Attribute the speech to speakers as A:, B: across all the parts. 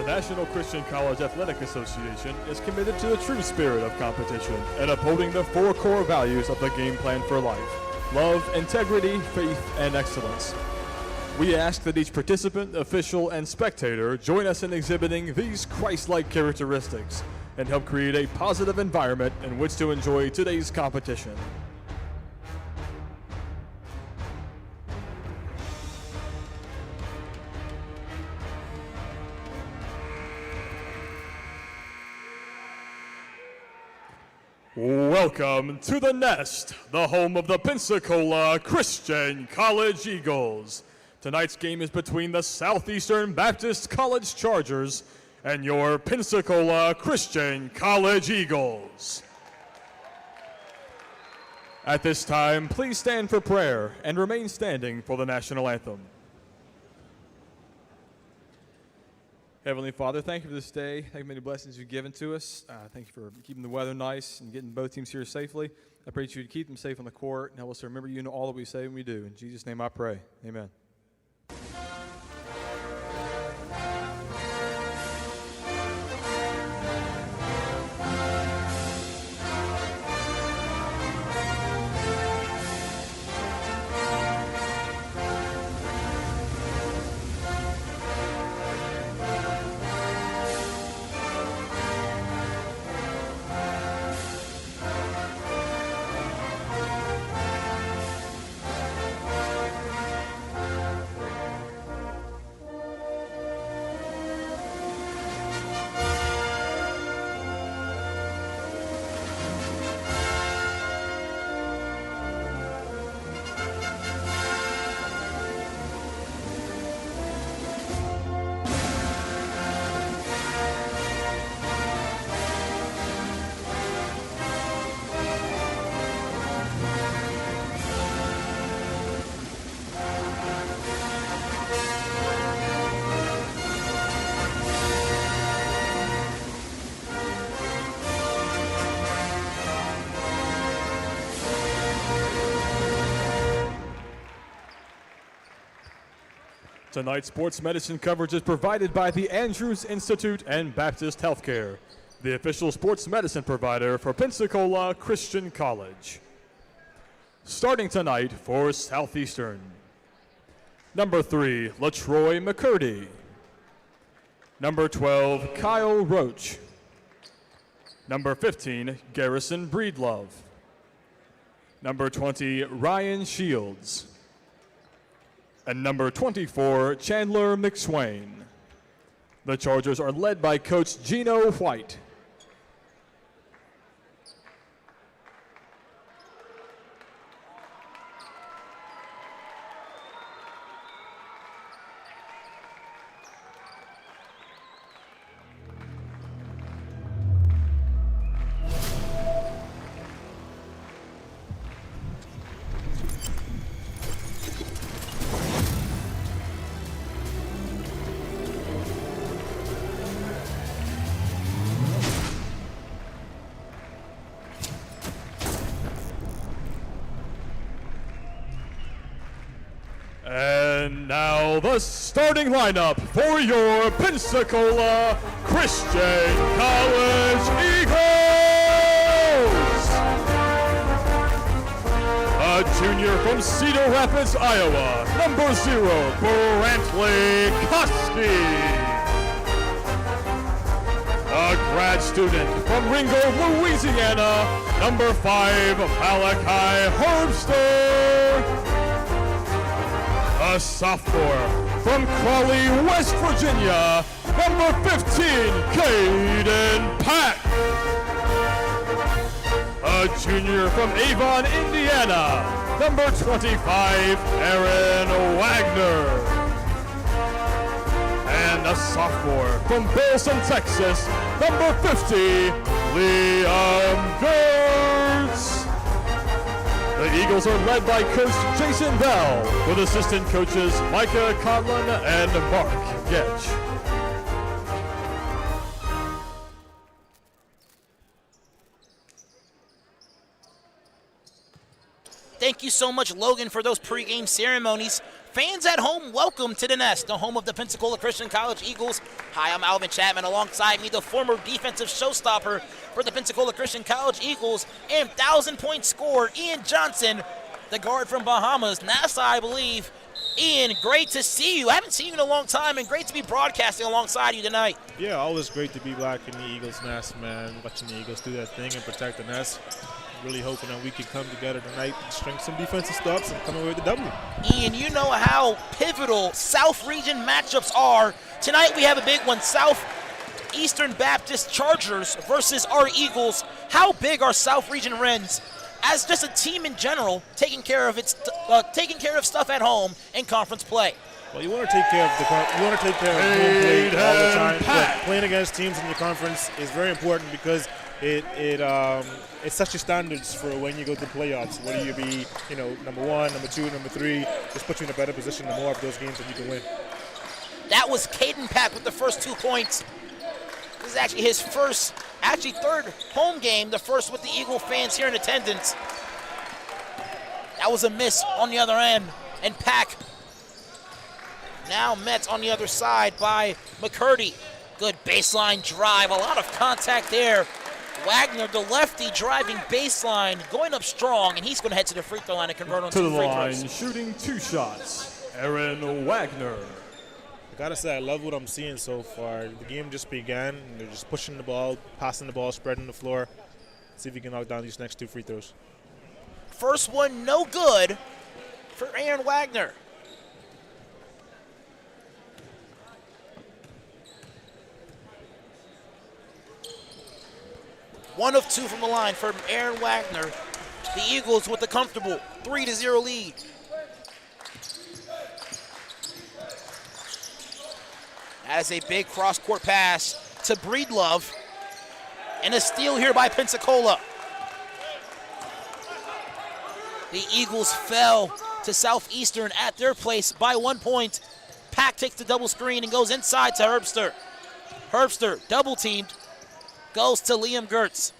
A: National Christian College Athletic Association is committed to the true spirit of competition and upholding the four core values of the game plan for life: love, integrity, faith, and excellence. We ask that each participant, official, and spectator join us in exhibiting these Christ-like characteristics and help create a positive environment in which to enjoy today's competition. Welcome to the Nest, the home of the Pensacola Christian College Eagles. Tonight's game is between the Southeastern Baptist College Chargers and your Pensacola Christian College Eagles. At this time, please stand for prayer and remain standing for the national anthem. Heavenly Father, thank you for this day. Thank you for many blessings you've given to us. Thank you for keeping the weather nice and getting both teams here safely. I pray that you would keep them safe on the court and help us to remember you in all that we say and we do. In Jesus' name I pray. Amen. Tonight's sports medicine coverage is provided by the Andrews Institute and Baptist Healthcare, the official sports medicine provider for Pensacola Christian College. Starting tonight for Southeastern, number 3, LaTroy McCurdy. Number 12, Kyle Roach. Number 15, Garrison Breedlove. Number 20, Ryan Shields. And number 24, Chandler McSwain. The Chargers are led by Coach Gino White. And now the starting lineup for your Pensacola Christian College Eagles. A junior from Cedar Rapids, Iowa, number 0, Brantley Koski. A grad student from Ringgold, Louisiana, number 5, Malachi Herbster. A sophomore from Crawley, West Virginia, number 15, Caden Pack. A junior from Avon, Indiana, number 25, Aaron Wagner. And a sophomore from Bolson, Texas, number 50, Liam Gertz. The Eagles are led by Coach Jason Bell, with assistant coaches Micah Conlon and Mark Getch.
B: Thank Thank you so much, Logan, for those pregame ceremonies. Fans at home, welcome to the Nest, the home of the Pensacola Christian College Eagles. Hi, I'm Alvin Chapman. Alongside me, the former defensive showstopper for the Pensacola Christian College Eagles and 1,000-point scorer, Ian Johnson, the guard from Bahamas, NASA, I believe. Ian, great to see you. I haven't seen you in a long time, and great to be broadcasting alongside you tonight.
C: Yeah, always great to be back in the Eagles' nest, man. Watching the Eagles do that thing and protect the nest. Really hoping that we can come together tonight and string some defensive stops and come away with the W.
B: Ian, you know how pivotal South Region matchups are. Tonight we have a big one, Southeastern Baptist Chargers versus our Eagles. How big are South Region Wrens as just a team in general, taking care of stuff at home in conference play?
C: Well, you want to take care of home plate all the time, but playing against teams in the conference is very important because it sets your standards for when you go to the playoffs. Whether you be, number 1, number 2, number 3, just put you in a better position the more of those games that you can win.
B: That was Caden Pack with the first 2 points. This is actually his third home game, the first with the Eagle fans here in attendance. That was a miss on the other end, and Pack now met on the other side by McCurdy. Good baseline drive, a lot of contact there. Wagner, the lefty, driving baseline, going up strong, and he's going to head to the free throw line and convert on 2 free throws.
A: To the line, shooting 2 shots, Aaron Wagner.
C: I gotta say, I love what I'm seeing so far. The game just began, and they're just pushing the ball, passing the ball, spreading the floor. See if we can knock down these next 2 free throws.
B: First one, no good for Aaron Wagner. One of 2 from the line for Aaron Wagner. The Eagles with a comfortable 3-0 lead. That is a big cross-court pass to Breedlove. And a steal here by Pensacola. The Eagles fell to Southeastern at their place by 1 point. Pack takes the double screen and goes inside to Herbster. Herbster, double-teamed, goes to Liam Gertz.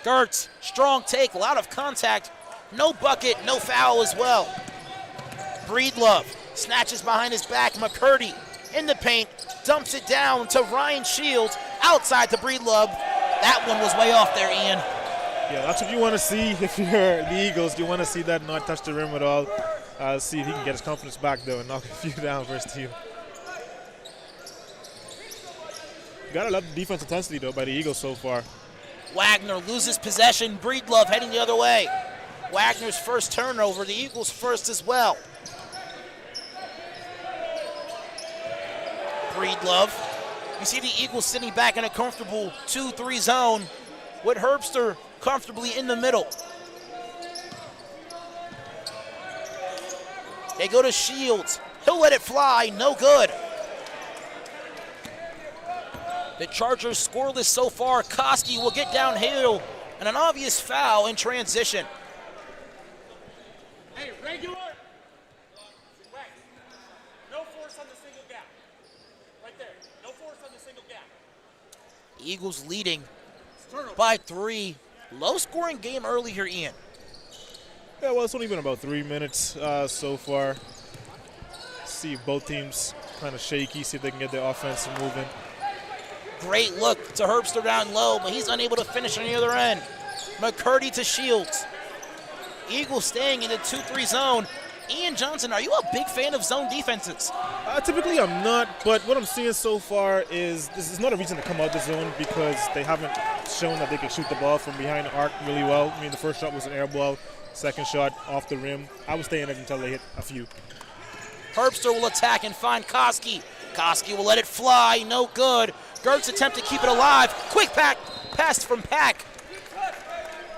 B: Gertz, strong take, a lot of contact. No bucket, no foul as well. Breedlove snatches behind his back. McCurdy in the paint, dumps it down to Ryan Shields. Outside to Breedlove. That one was way off there, Ian.
C: Yeah, that's what you want to see if you're the Eagles. You want to see that not touch the rim at all. See if he can get his confidence back, though, and knock a few down for his team. You gotta love the defense intensity, though, by the Eagles so far.
B: Wagner loses possession. Breedlove heading the other way. Wagner's first turnover. The Eagles first as well. Breedlove. You see the Eagles sitting back in a comfortable 2-3 zone with Herbster comfortably in the middle. They go to Shields. He'll let it fly. No good. The Chargers scoreless so far. Koski will get downhill, and an obvious foul in transition.
D: Hey, regular. No force on the single gap. Right there. No force on the single gap.
B: Eagles leading by 3. Low-scoring game early here, Ian.
C: Yeah, well, it's only been about 3 minutes so far. See if both teams kind of shaky, see if they can get their offense moving.
B: Great look to Herbster down low, but he's unable to finish on the other end. McCurdy to Shields. Eagles staying in the 2-3 zone. Ian Johnson, are you a big fan of zone defenses?
C: Typically I'm not, but what I'm seeing so far is this is not a reason to come out the zone because they haven't shown that they can shoot the ball from behind the arc really well. I mean, the first shot was an air ball, second shot off the rim. I was staying in it until they hit a few.
B: Herbster will attack and find Koski. Koski will let it fly, no good. Gertz attempt to keep it alive. Quick pass from Pack.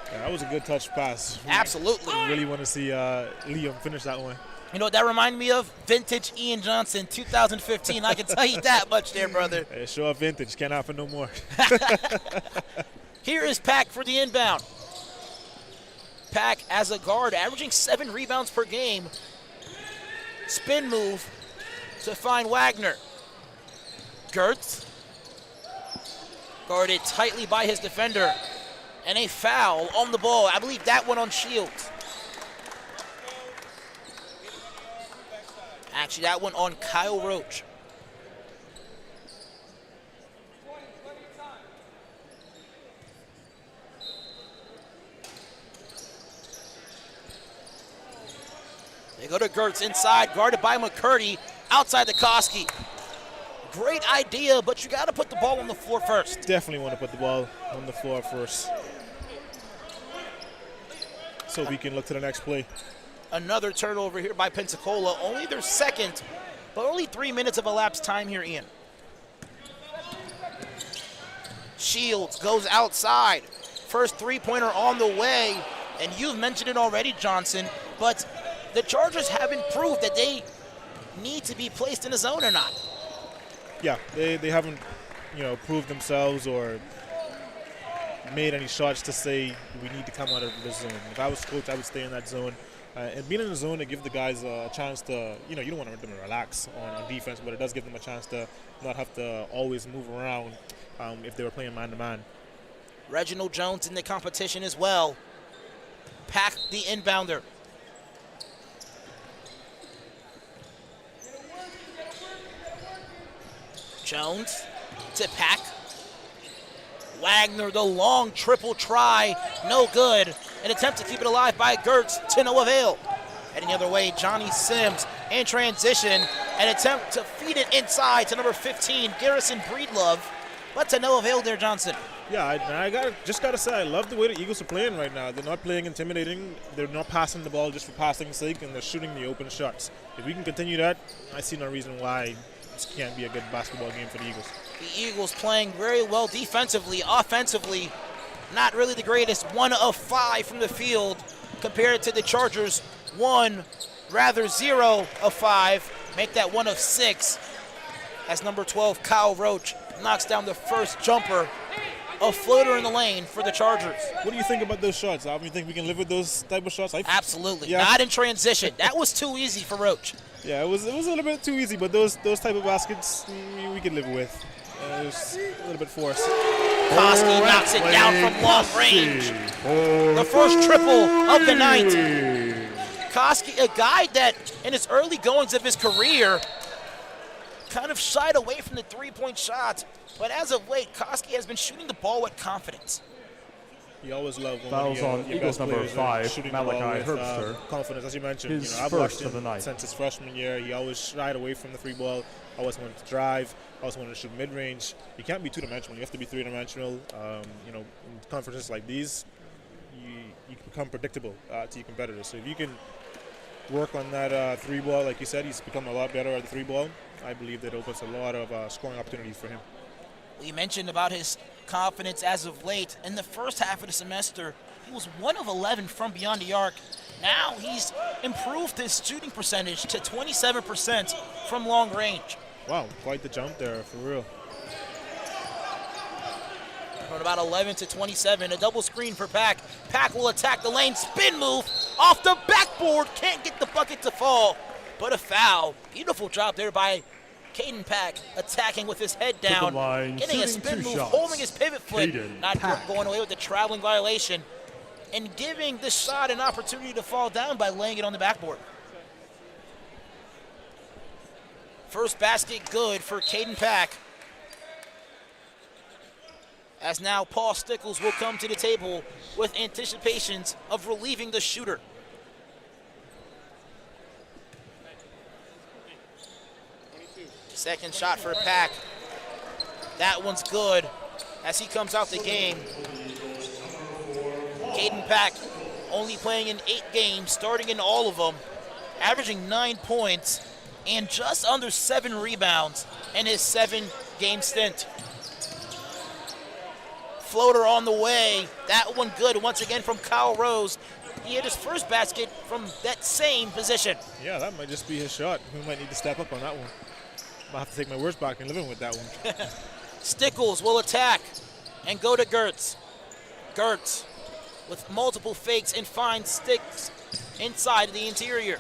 C: Yeah, that was a good touch pass.
B: Absolutely.
C: I really want to see Liam finish that one.
B: You know what that reminded me of? Vintage Ian Johnson, 2015. I can tell you that much there, brother.
C: Hey, show up vintage. Can't happen no more.
B: Here is Pack for the inbound. Pack as a guard, averaging 7 rebounds per game. Spin move to find Wagner. Gertz guarded tightly by his defender. And a foul on the ball. I believe that one on Shields. Actually, that one on Kyle Roach. They go to Gertz inside, guarded by McCurdy, outside to Koski. Great idea, but you got to put the ball on the floor first.
C: Definitely want to put the ball on the floor first, so we can look to the next play.
B: Another turnover here by Pensacola. Only their second, but only 3 minutes of elapsed time here, Ian. Shields goes outside. First three-pointer on the way. And you've mentioned it already, Johnson, but the Chargers haven't proved that they need to be placed in a zone or not.
C: Yeah, they haven't, proved themselves or made any shots to say we need to come out of the zone. If I was coach, I would stay in that zone. And being in the zone, to give the guys a chance to, you don't want them to relax on defense, but it does give them a chance to not have to always move around if they were playing man-to-man.
B: Reginald Jones in the competition as well. Pack the inbounder. Jones to Pack. Wagner, the long triple try, no good. An attempt to keep it alive by Gertz, to no avail. Heading the other way, Johnny Sims in transition. An attempt to feed it inside to number 15, Garrison Breedlove, but to no avail there, Johnson.
C: Yeah, I just gotta say, I love the way the Eagles are playing right now. They're not playing intimidating. They're not passing the ball just for passing's sake, and they're shooting the open shots. If we can continue that, I see no reason why this can't be a good basketball game for the Eagles.
B: The Eagles playing very well defensively. Offensively, not really the greatest. 1 of 5 from the field compared to the Chargers. 0 of 5. Make that 1 of 6 as number 12, Kyle Roach, knocks down the first jumper. A floater in the lane for the Chargers.
C: What do you think about those shots, Alvin? You think we can live with those type of shots?
B: Absolutely.
C: Yeah.
B: Not in transition. That was too easy for Roach.
C: Yeah, it was a little bit too easy, but those type of baskets we can live with. It was a little bit forced.
B: Koski knocks it down from long range. The first triple of the night. Koski, a guy that in his early goings of his career kind of shied away from the three-point shot, but as of late, Koski has been shooting the ball with confidence.
C: You always love when
A: Fouls on
C: your
A: Eagles
C: best
A: number
C: players are
A: 5,
C: shooting the ball
A: Malachi
C: with,
A: Herbster.
C: confidence, as you mentioned.
A: His
C: I've
A: first
C: watched
A: of the
C: him
A: night.
C: since his freshman year. He always shied away from the free ball. Always wanted to drive. Always wanted to shoot mid-range. You can't be two-dimensional. You have to be three-dimensional. In conferences like these, you become predictable to your competitors. So if you can work on that three ball, like you said, he's become a lot better at the three ball. I believe that opens a lot of scoring opportunities for him.
B: We mentioned about his confidence as of late. In the first half of the semester, he was 1 of 11 from beyond the arc. Now he's improved his shooting percentage to 27% from long range.
C: Wow, quite the jump there, for real.
B: From about 11 to 27, a double screen for Pack. Pack will attack the lane, spin move, off the backboard, can't get the bucket to fall, but a foul. Beautiful job there by Caden Pack, attacking with his head down,
A: line,
B: getting a
A: shooting
B: spin
A: 2
B: move,
A: shots.
B: holding his pivot foot,
A: Caden
B: not
A: Pack.
B: going away with the traveling violation, and giving the shot an opportunity to fall down by laying it on the backboard. First basket good for Caden Pack. As now Paul Stickles will come to the table with anticipations of relieving the shooter. Second shot for Pack. That one's good as he comes out the game. Caden Pack only playing in 8 games, starting in all of them, averaging 9 points and just under 7 rebounds in his 7-game stint. Floater on the way. That one good once again from Kyle Rose. He hit his first basket from that same position.
C: Yeah, that might just be his shot. We might need to step up on that one. Might have to take my words back and living with that one.
B: Stickles will attack and go to Gertz. Gertz with multiple fakes and finds Sticks inside the interior.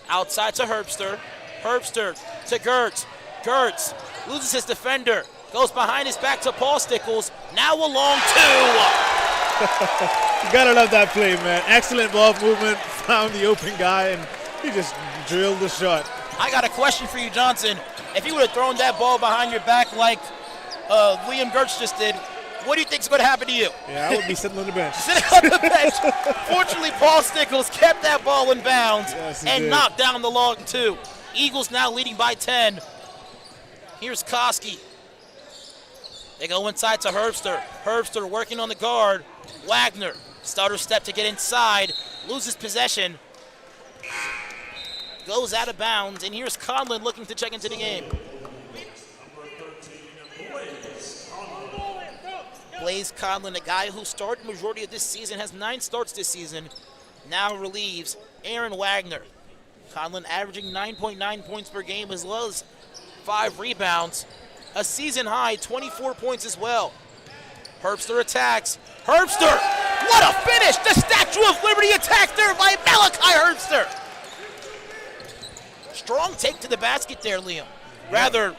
B: Outside to Herbster. Herbster to Gertz. Gertz loses his defender. Goes behind his back to Paul Stickles. Now a long two.
C: You gotta love that play, man. Excellent ball movement. Found the open guy, and he just drilled the shot.
B: I got a question for you, Johnson. If you would have thrown that ball behind your back like Liam Gertz just did, what do you think is going to happen to you?
C: Yeah, I would be sitting on the bench.
B: Sitting on the bench. Fortunately, Paul Stickles kept that ball in bounds and knocked down the long two. Eagles now leading by 10. Here's Koski. They go inside to Herbster. Herbster working on the guard. Wagner, stutter step to get inside, loses possession. Goes out of bounds, and here's Conlon looking to check into the game. Blaze Conlon, a guy who started the majority of this season, has 9 starts this season, now relieves Aaron Wagner. Conlon averaging 9.9 points per game as well as 5 rebounds. A season high, 24 points as well. Herbster attacks. Herbster! What a finish! The Statue of Liberty attacked there by Malachi Herbster. Strong take to the basket there, Liam. Rather,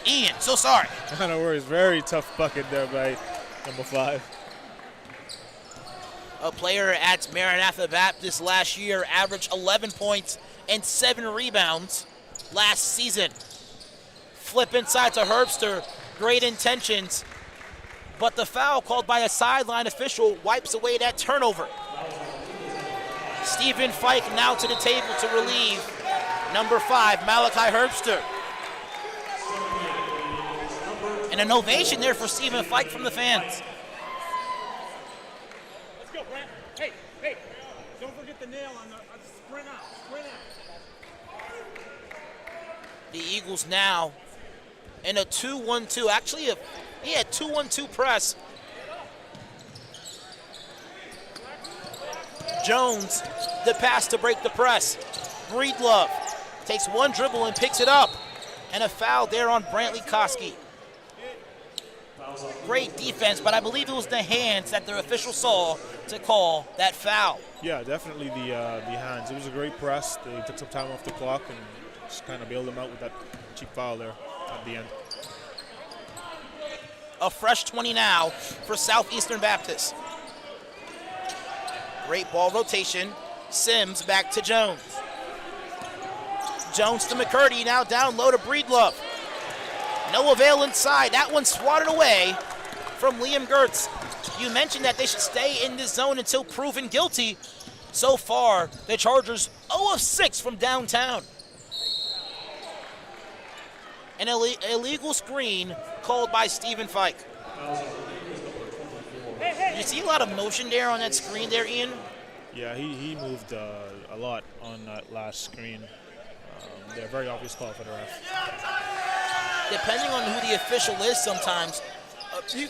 B: Ian, so sorry.
C: No worries. Very tough bucket there by number 5.
B: A player at Maranatha Baptist last year averaged 11 points and 7 rebounds last season. Flip inside to Herbster. Great intentions. But the foul called by a sideline official wipes away that turnover. Stephen Fike now to the table to relieve number 5, Malachi Herbster. And an ovation there for Stephen Fike from the fans.
D: Let's go, Brent. Hey, don't forget the nail on the sprint out.
B: The Eagles now in a 2-1-2. Actually, a 2-1-2 press. Jones, the pass to break the press. Breedlove takes one dribble and picks it up. And a foul there on Brantley Koski. Great defense, but I believe it was the hands that the official saw to call that foul.
C: Yeah, definitely the hands. It was a great press. They took some time off the clock and just kind of bailed them out with that cheap foul there at the end.
B: A fresh 20 now for Southeastern Baptist. Great ball rotation. Sims back to Jones. Jones to McCurdy, now down low to Breedlove. No avail inside. That one swatted away from Liam Gertz. You mentioned that they should stay in this zone until proven guilty. So far, the Chargers 0 of 6 from downtown. An illegal screen called by Stephen Fike. You see a lot of motion there on that screen there, Ian?
C: Yeah, he moved a lot on that last screen. They're very obvious call for the ref.
B: Depending on who the official is sometimes,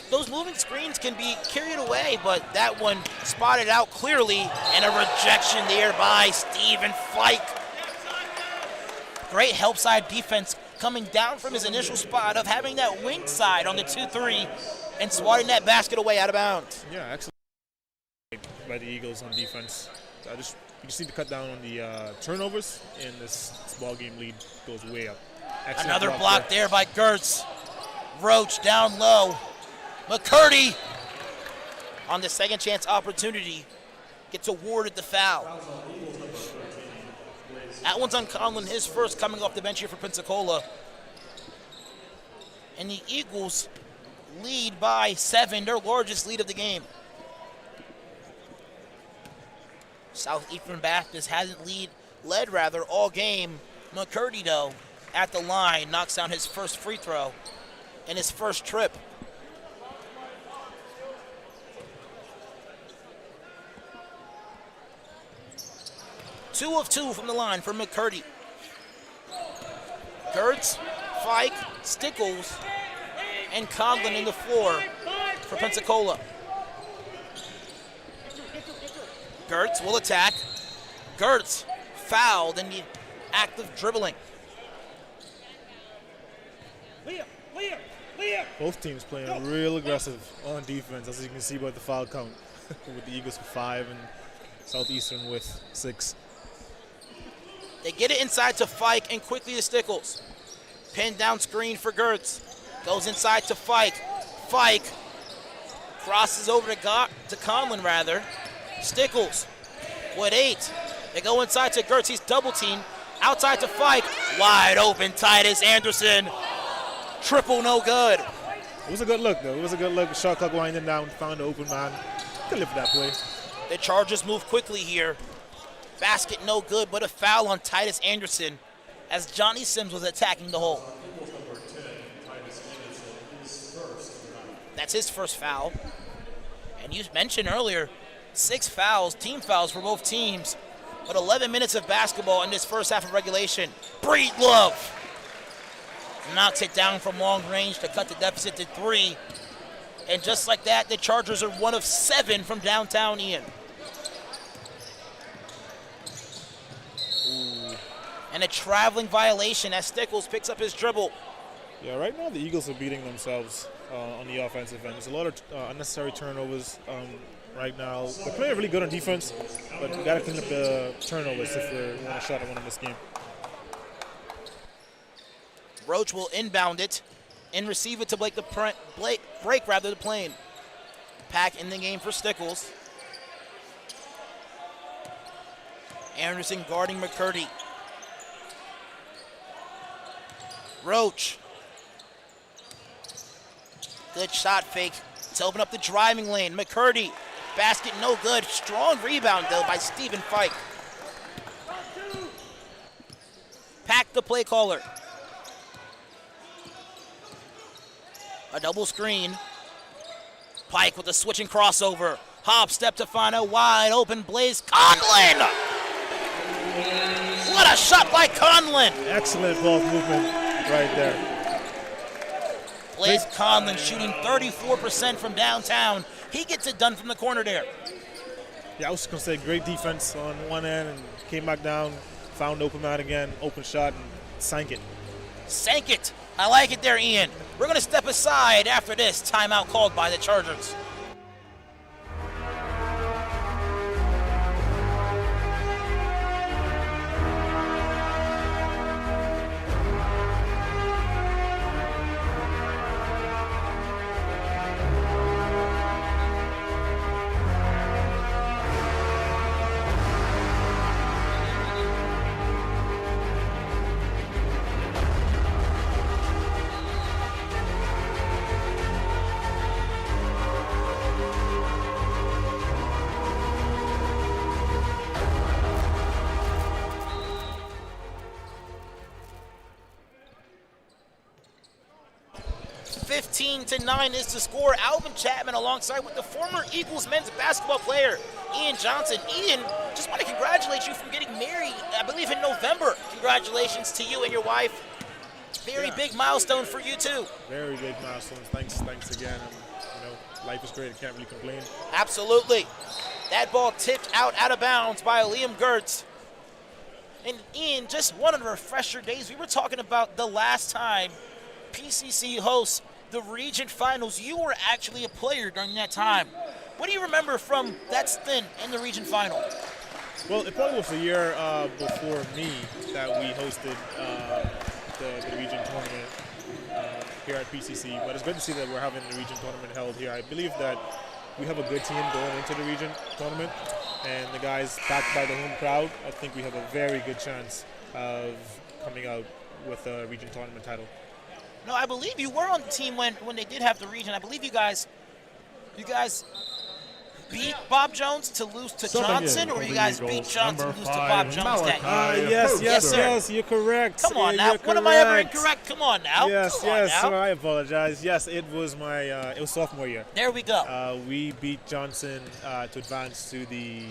B: those moving screens can be carried away, but that one spotted out clearly, and a rejection there by Stephen Fike. Great help side defense coming down from his initial spot of having that wing side on the 2-3 and swatting that basket away out of bounds.
C: Yeah, excellent by the Eagles on defense. You just need to cut down on the turnovers, and this ball game lead goes way up. Excellent
B: Another block there by Gertz. Roach down low. McCurdy on the second chance opportunity gets awarded the foul. That one's on Conlon, his first coming off the bench here for Pensacola. And the Eagles lead by 7, their largest lead of the game. Southeastern Baptist hasn't led all game. McCurdy, though, at the line, knocks down his first free throw and his first trip. Two of 2 from the line for McCurdy. Gertz, Fike, Stickles, and Conlon in the floor for Pensacola. Gertz will attack. Gertz fouled in the act of dribbling.
C: Both teams playing real aggressive on defense, as you can see by the foul count, with the Eagles with 5 and Southeastern with 6.
B: They get it inside to Fike and quickly to Stickles. Pinned down screen for Gertz. Goes inside to Fike. Fike crosses over to Conlon, rather. Stickles with 8. They go inside to Gertz. He's double teamed. Outside to Fike. Wide open Titus Anderson. Triple no good.
C: It was a good look, though. It was a good look. Shot clock winding down. Found the open man. Could live for that play.
B: The Chargers move quickly here. Basket no good, but a foul on Titus Anderson as Johnny Sims was attacking the hole. That's his first foul. And you mentioned earlier, 6 fouls, team fouls for both teams. But 11 minutes of basketball in this first half of regulation. Breedlove knocks it down from long range to cut the deficit to 3. And just like that, the Chargers are 1 of 7 from downtown, Ian.
C: Ooh.
B: And a traveling violation as Stickles picks up his dribble.
C: Yeah, right now the Eagles are beating themselves on the offensive end. There's a lot of unnecessary turnovers right now. They're playing really good on defense, but we got to clean up the turnovers if we want a shot at winning this game.
B: Roach will inbound it and receive it to break the plane. Pack in the game for Stickles. Anderson guarding McCurdy. Roach. Good shot fake to open up the driving lane. McCurdy. Basket no good. Strong rebound, though, by Stephen Fike. Pack the play caller. A double screen. Pike with a switching crossover. Hop step to find a wide open Blaze Conlon. What a shot by Conlon.
C: Excellent ball movement right there.
B: Blaze Conlon shooting 34% from downtown. He gets it done from the corner there.
C: Yeah, I was going to say great defense on one end and came back down, found open man again, open shot, and sank it.
B: Sank it. I like it there, Ian. We're going to step aside after this timeout called by the Chargers. To 9 is the score. Alvin Chapman alongside with the former Eagles men's basketball player, Ian Johnson. Ian, just want to congratulate you from getting married, I believe in November. Congratulations to you and your wife. Very big milestone for you too.
C: Very big milestone. Thanks again. Life is great. I can't really complain.
B: Absolutely. That ball tipped out of bounds by Liam Gertz. And Ian, just one of the refresher days. We were talking about the last time PCC hosts the region finals. You were actually a player during that time. What do you remember from that stint in the region final?
C: Well, it probably was the year before me that we hosted the region tournament here at PCC. But it's good to see that we're having the region tournament held here. I believe that we have a good team going into the region tournament, and the guys backed by the home crowd, I think we have a very good chance of coming out with a region tournament title.
B: No, I believe you were on the team when they did have the region. I believe you guys beat Bob Jones to lose to Johnson, or you guys beat Johnson to lose to Bob Jones that year?
C: Yes, you're correct.
B: Come on now. When am I ever incorrect? Come on now.
C: Yes. I apologize. Yes, it was my it was sophomore year.
B: There we go.
C: We beat Johnson to advance to the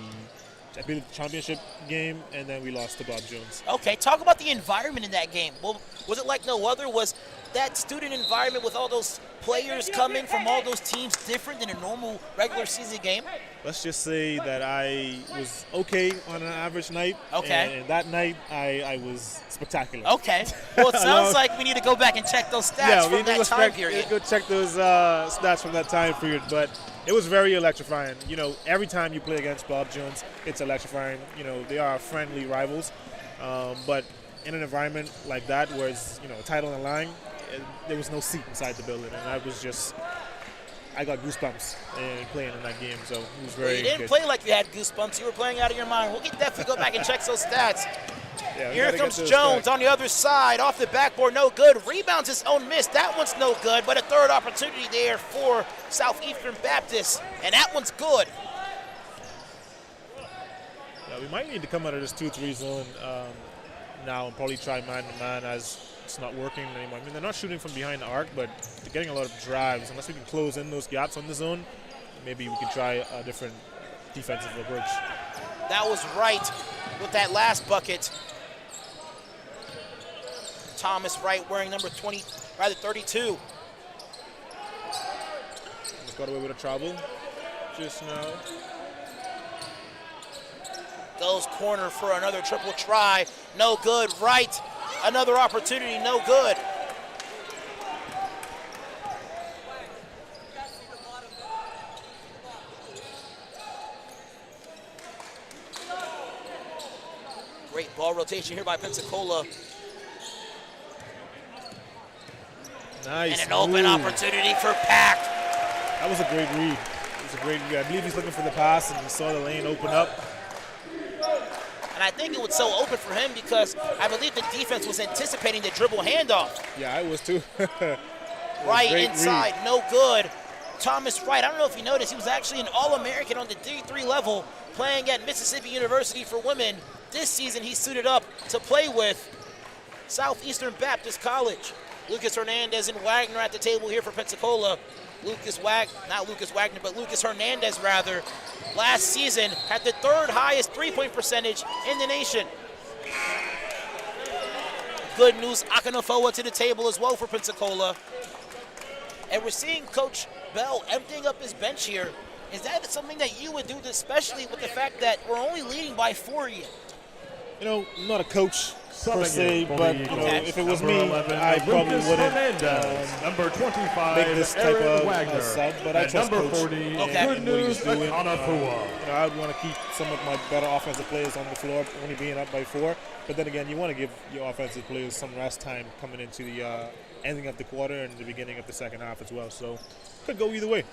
C: championship game, and then we lost to Bob Jones.
B: Okay, talk about the environment in that game. Well, was it like no other? Was that student environment with all those players coming from all those teams different than a normal regular season game?
C: Let's just say that I was okay on an average night.
B: Okay.
C: And that night, I was spectacular.
B: Okay. Well, it sounds like we need to go back and check those stats from that time period.
C: Go check those stats from that time period. But it was very electrifying. Every time you play against Bob Jones, it's electrifying. They are friendly rivals. But in an environment like that where it's, a title on the line, there was no seat inside the building, and I got goosebumps playing in that game. So it was very.
B: You didn't
C: good.
B: play like you had goosebumps. You were playing out of your mind. We'll definitely go back and check those stats.
C: Yeah, we
B: Here
C: gotta
B: comes
C: get those
B: Jones
C: back.
B: on the other side, off the backboard, no good. Rebounds his own miss. That one's no good, but a third opportunity there for Southeastern Baptist, and that one's good.
C: Yeah, we might need to come out of this 2-3 zone now and probably try man-to-man as it's not working anymore. I mean, they're not shooting from behind the arc, but they're getting a lot of drives. Unless we can close in those gaps on the zone, maybe we can try a different defensive approach.
B: That was right with that last bucket. Thomas Wright wearing number 32.
C: Just got away with a travel just now.
B: Goes corner for another triple try. No good. Right. Another opportunity. No good. Great ball rotation here by Pensacola.
C: Nice.
B: And an open
C: move.
B: opportunity for Pack.
C: That was a great read. It was a great read. I believe he's looking for the pass and he saw the lane open up.
B: And I think it was so open for him because I believe the defense was anticipating the dribble handoff.
C: Yeah, I was too.
B: Right
C: great
B: inside,
C: read.
B: no good. Thomas Wright, I don't know if you noticed, he was actually an All-American on the D3 level playing at Mississippi University for women. This season he suited up to play with Southeastern Baptist College. Lucas Hernandez and Wagner at the table here for Pensacola. Lucas Hernandez rather, last season had the third highest three-point percentage in the nation. Good news, Akinofoa to the table as well for Pensacola. And we're seeing Coach Bell emptying up his bench here. Is that something that you would do, especially with the fact that we're only leading by 4 yet?
C: You know, I'm not a coach per
A: Subbing
C: se,
A: in for
C: but
A: the
C: you know,
A: Eagles.
C: if it was
A: Number
C: me,
A: 11,
C: I probably
A: Lucas
C: wouldn't
A: Hernandez. Number 25,
C: make this type
A: Aaron
C: of
A: Wagner.
C: sub. But I
A: And
C: trust
A: number
C: Coach
A: 40,
C: and
B: Okay.
A: Good
C: what
A: News,
C: he's doing.
A: Akanafua.
C: You know, I would want to keep some of my better offensive players on the floor, only being up by 4. But then again, you want to give your offensive players some rest time coming into the ending of the quarter and the beginning of the second half as well. So could go either way.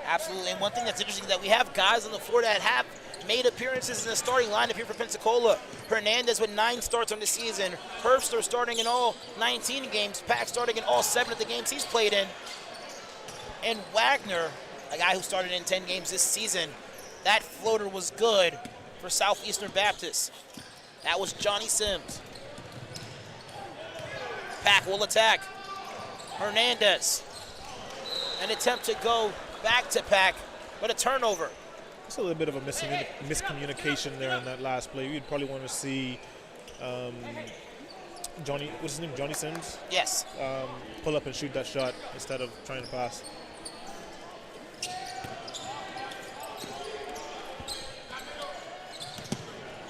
B: Absolutely, and one thing that's interesting is that we have guys on the floor that have made appearances in the starting lineup here for Pensacola. Hernandez with 9 starts on the season. Herbster starting in all 19 games. Pack starting in all 7 of the games he's played in. And Wagner, a guy who started in 10 games this season, that floater was good for Southeastern Baptist. That was Johnny Sims. Pack will attack. Hernandez. An attempt to go back to Pack, but a turnover.
C: It's a little bit of a miscommunication there in that last play. You'd probably want to see Johnny, what's his name, Johnny Sims,
B: Yes.
C: pull up and shoot that shot instead of trying to pass.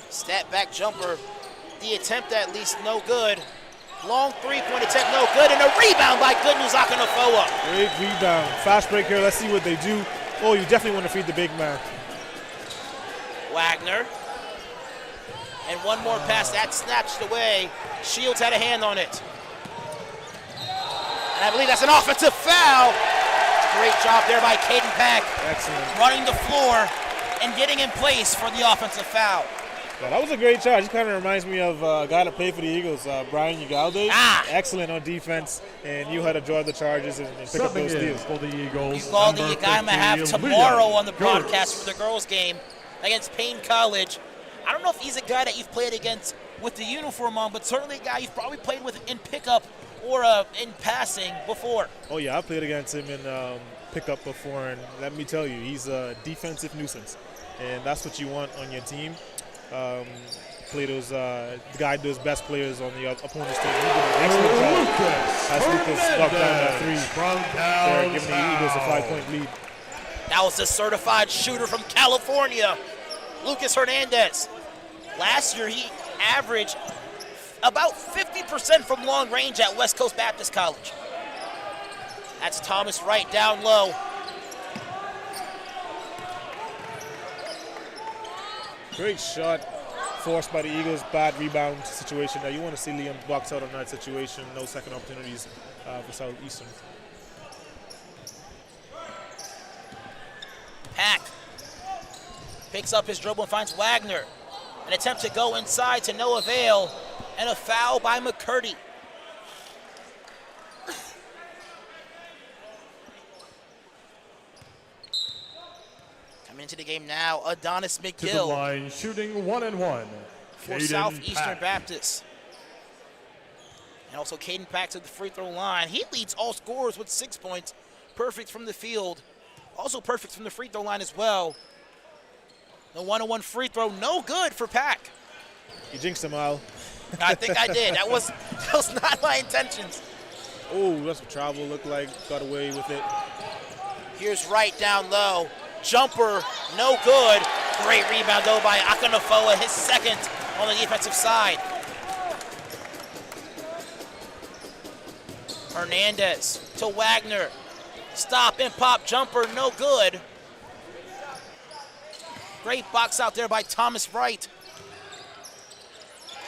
B: Step back jumper. The attempt at least no good. Long three-point attempt no good, and a rebound by Good News Akinofoa.
C: Great rebound. Fast break here. Let's see what they do. Oh, you definitely want to feed the big man.
B: Wagner. And one more pass, that snatched away. Shields had a hand on it. And I believe that's an offensive foul. Great job there by Caden Pack.
C: Excellent.
B: Running the floor and getting in place for the offensive foul.
C: Yeah, that was a great shot. He kind of reminds me of a guy that played for the Eagles, Brian Ugalde. Excellent on defense, and you had to draw the charges and pick up those
A: Subbing in
C: steals.
A: for the Eagles.
B: Ugalde,
A: number
B: a guy I'm going to have
A: 15,
B: tomorrow
A: Leon
B: on the broadcast
A: Gertz.
B: for the girls' game against Payne College. I don't know if he's a guy that you've played against with the uniform on, but certainly a guy you've probably played with in pickup or in passing before.
C: Oh, yeah, I played against him in pickup before, and let me tell you, he's a defensive nuisance, and that's what you want on your team. Play those, guide those best players on the opponent's team. He did an excellent job. As Lucas knocked down that 3.
A: From
C: They're giving the Eagles a
A: downtown.
C: 5-point lead.
B: That was the certified shooter from California, Lucas Hernandez. Last year, he averaged about 50% from long range at West Coast Baptist College. That's Thomas Wright down low.
C: Great shot forced by the Eagles. Bad rebound situation. Now you want to see Liam box out on that situation. No second opportunities for Southeastern.
B: Pack picks up his dribble and finds Wagner. An attempt to go inside to no avail, and a foul by McCurdy. Coming into the game now, Adonis
A: To the
B: McGill
A: line, shooting 1 and 1.
B: for
A: Caden
B: Southeastern
A: Pack.
B: Baptist. And also Caden Pack to the free throw line. He leads all scorers with 6 points. Perfect from the field. Also perfect from the free throw line as well. The 1-on-1 free throw, no good for Pack.
C: You jinxed him, Al.
B: I think I did. That was not my intentions.
C: Oh, that's what travel looked like. Got away with it.
B: Here's Wright down low. Jumper, no good. Great rebound though by Akanafoa, his second on the defensive side. Hernandez to Wagner. Stop and pop jumper, no good. Great box out there by Thomas Wright.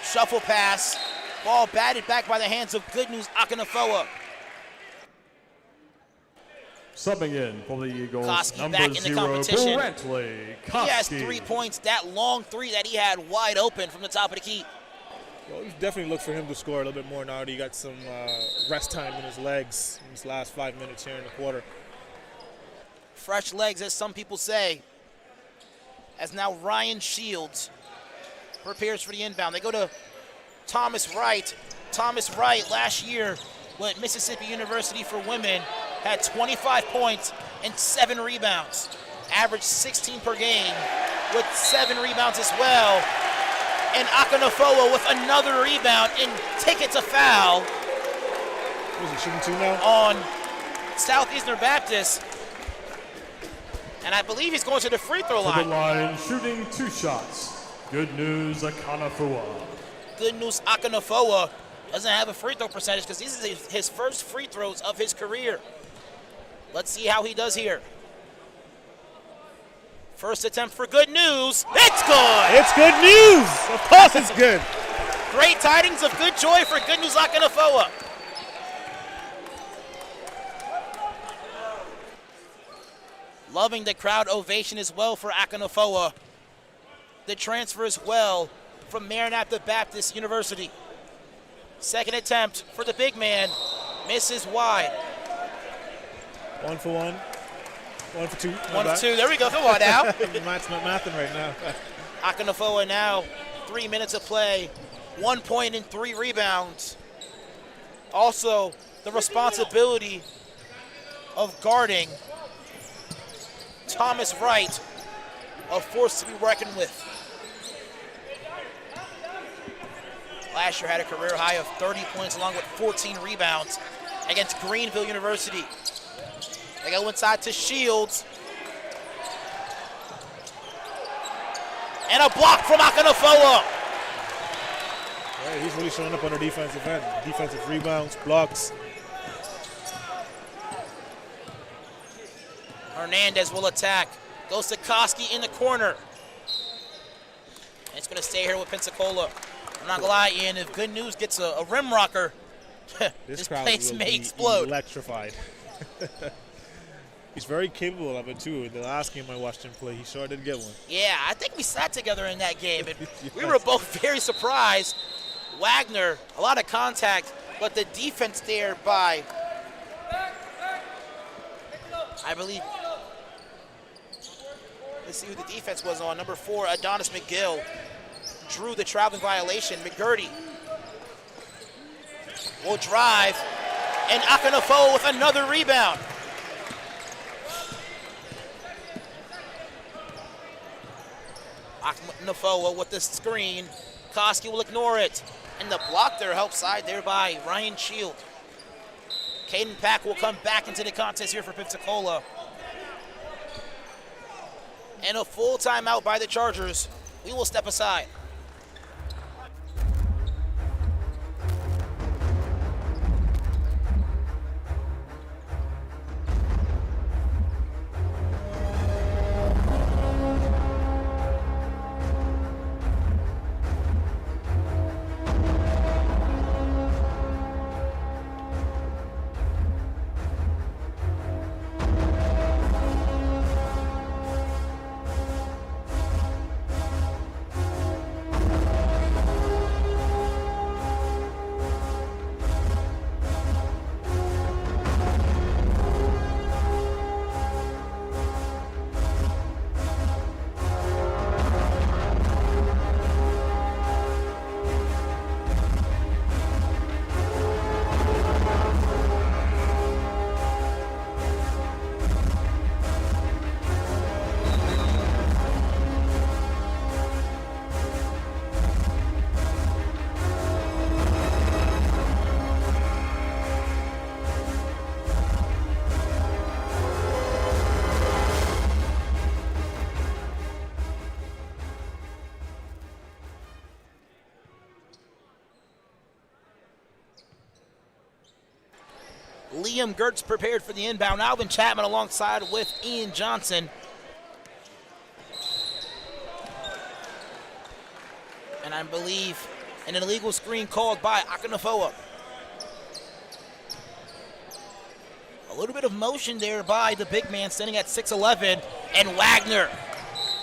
B: Shuffle pass. Ball batted back by the hands of Good News Akanafoa.
A: Subbing in for the Eagles,
B: Koski
A: number
B: back in the
A: 0,
B: competition.
A: Brantley
B: He has
A: Koski.
B: 3 points. That long three that he had wide open from the top of the key.
C: Well, you definitely look for him to score a little bit more now that he got some rest time in his legs in his last 5 minutes here in the quarter.
B: Fresh legs, as some people say. As now Ryan Shields prepares for the inbound. They go to Thomas Wright. Thomas Wright last year with Mississippi University for women had 25 points and 7 rebounds. Averaged 16 per game with 7 rebounds as well. And Akanafoa with another rebound and ticket to foul
C: Who's he shooting to now?
B: on Southeastern Baptist. And I believe he's going to the free throw
A: To the
B: line.
A: line, shooting 2 shots. Good News Akanafua.
B: Good News Akanafoa doesn't have a free throw percentage because these are his first free throws of his career. Let's see how he does here. First attempt for Good News. It's good!
C: It's good news! Of course it's good.
B: Great tidings of good joy for Good News Akanafoa. Loving the crowd ovation as well for Akanafoa. The transfer as well from Maranatha Baptist University. Second attempt for the big man. Misses wide.
C: 1 for 1. 1 for 2.
B: 1 of 2. There we go. Come on now.
C: Matt's not mathing right now.
B: Akanafoa now 3 minutes of play. 1 point and 3 rebounds. Also, the responsibility of guarding Thomas Wright, a force to be reckoned with. Last year had a career high of 30 points along with 14 rebounds against Greenville University. They go inside to Shields. And a block from Akanafoa.
C: Yeah, he's really showing up on the defensive end. Defensive rebounds, blocks.
B: Hernandez will attack. Goes to Koski in the corner. And it's going to stay here with Pensacola. I'm not going to lie, Ian, if Good News gets a rim rocker, this
C: crowd
B: place
C: will
B: may
C: be
B: explode.
C: Electrified. He's very capable of it, too. The last game I watched him play, he sure did get one.
B: Yeah, I think we sat together in that game, and we were both very surprised. Wagner, a lot of contact, but the defense there by, I believe, let's see who the defense was on. Number 4, Adonis McGill, drew the traveling violation. McGurdy will drive, and Akanafoa with another rebound. Akanafoa with the screen. Koski will ignore it. And the block there helped side there by Ryan Shield. Caden Pack will come back into the contest here for Pensacola. And a full timeout by the Chargers. We will step aside. Liam Gertz prepared for the inbound. Alvin Chapman alongside with Ian Johnson. And I believe an illegal screen called by Akinofoa. A little bit of motion there by the big man standing at 6'11", and Wagner,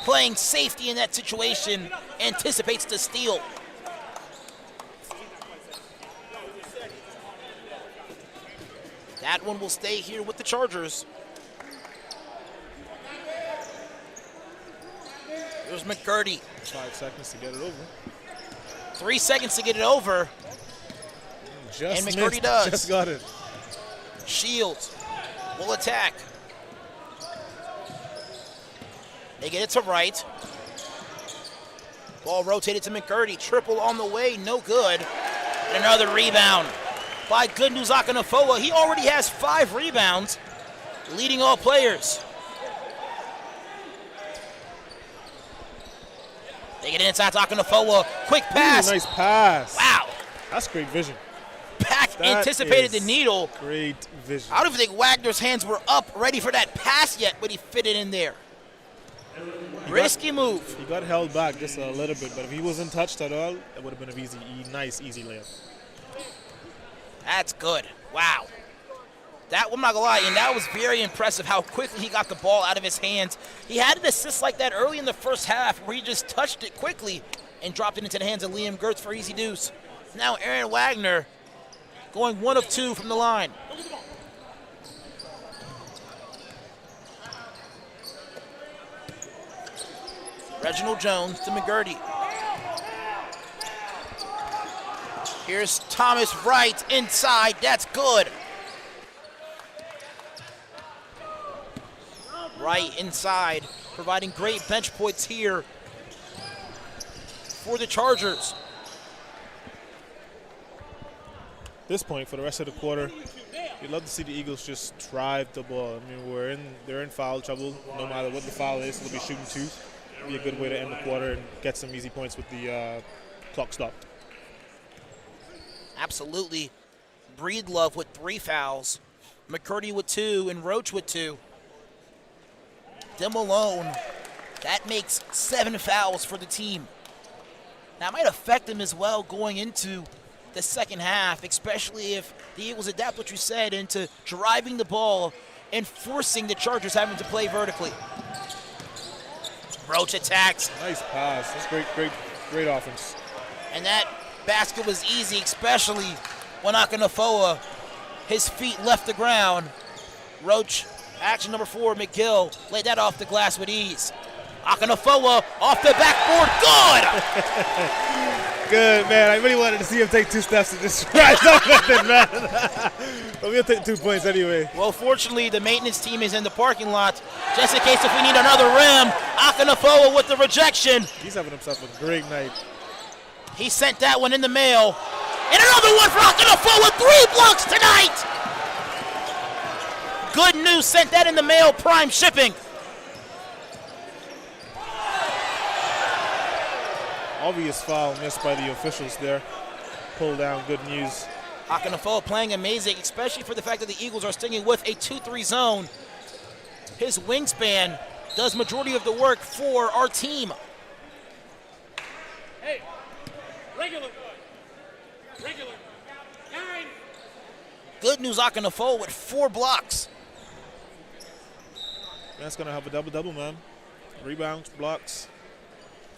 B: playing safety in that situation, anticipates the steal. That one will stay here with the Chargers. Here's McGurdy.
C: 5 seconds to get it over.
B: 3 seconds to get it over.
C: Just
B: And McGurdy
C: missed.
B: does.
C: Just got it.
B: Shields will attack. They get it to right. Ball rotated to McGurdy. Triple on the way, no good. And another rebound by Good News Akinofoa. He already has 5 rebounds, leading all players. They get it inside to Akinofoa. Quick pass.
C: Ooh, nice pass.
B: Wow.
C: That's great vision.
B: Pack
C: That
B: anticipated the
C: is
B: needle.
C: Great vision.
B: I don't even think Wagner's hands were up, ready for that pass yet, but he fit it in there. Risky move.
C: He got held back just a little bit, but if he wasn't touched at all, it would have been a nice, easy layup.
B: That's good. Wow. That, I'm not gonna lie, and that was very impressive how quickly he got the ball out of his hands. He had an assist like that early in the first half where he just touched it quickly and dropped it into the hands of Liam Gertz for easy deuce. Now Aaron Wagner going 1 of 2 from the line. Reginald Jones to McGurdy. Here's Thomas Wright inside. That's good. Wright inside, providing great bench points here for the Chargers.
C: At this point, for the rest of the quarter, you'd love to see the Eagles just drive the ball. I mean, they're in foul trouble. No matter what the foul is, they'll be shooting 2. It'll be a good way to end the quarter and get some easy points with the clock stopped.
B: Absolutely. Breedlove with 3 fouls. McCurdy with 2 and Roach with 2. Them alone, that makes 7 fouls for the team. That might affect them as well going into the second half, especially if the Eagles adapt what you said into driving the ball and forcing the Chargers having to play vertically. Roach attacks.
C: Nice pass. That's great offense.
B: And that basket was easy, especially when Akinofoa, his feet left the ground. Roach, action number 4, McGill, laid that off the glass with ease. Akinofoa off the backboard, good!
C: Good, man. I really wanted to see him take 2 steps and just rise up with it, man. But we'll take 2 points anyway.
B: Well, fortunately, the maintenance team is in the parking lot, just in case if we need another rim. Akinofoa with the rejection.
C: He's having himself a great night.
B: He sent that one in the mail. And another one for Akinofoa, 3 blocks tonight! Good News sent that in the mail, prime shipping.
C: Obvious foul missed by the officials there. Pull down, Good News.
B: Akinofoa playing amazing, especially for the fact that the Eagles are sticking with a 2-3 zone. His wingspan does majority of the work for our team.
D: Hey, regular. 9.
B: Good News Akinofoa with 4 blocks.
C: That's going to have a double-double, man. Rebounds, blocks.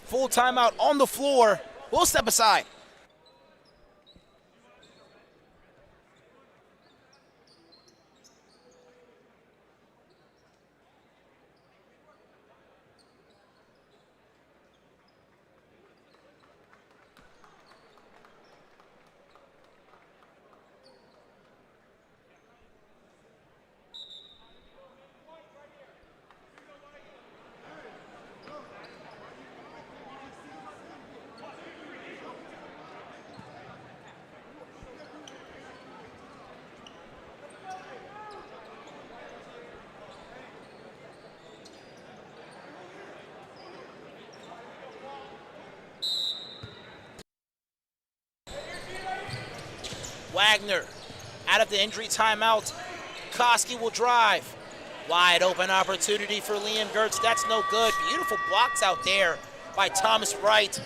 B: Full timeout on the floor. We'll step aside. Wagner out of the injury timeout. Koski will drive. Wide open opportunity for Liam Gertz. That's no good. Beautiful blocks out there by Thomas Wright,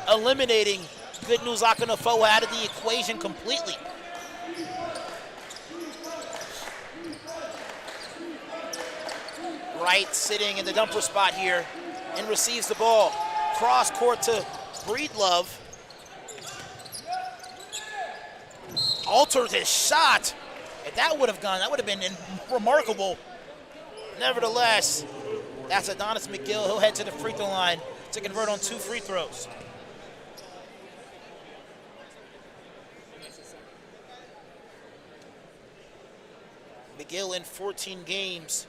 B: eliminating Good News Akinofoa out of the equation completely. Wright sitting in the dumper spot here and receives the ball. Cross court to Breedlove. Alters his shot. If that would have gone, that would have been remarkable. Nevertheless, that's Adonis McGill. He'll head to the free throw line to convert on 2 free throws. McGill in 14 games.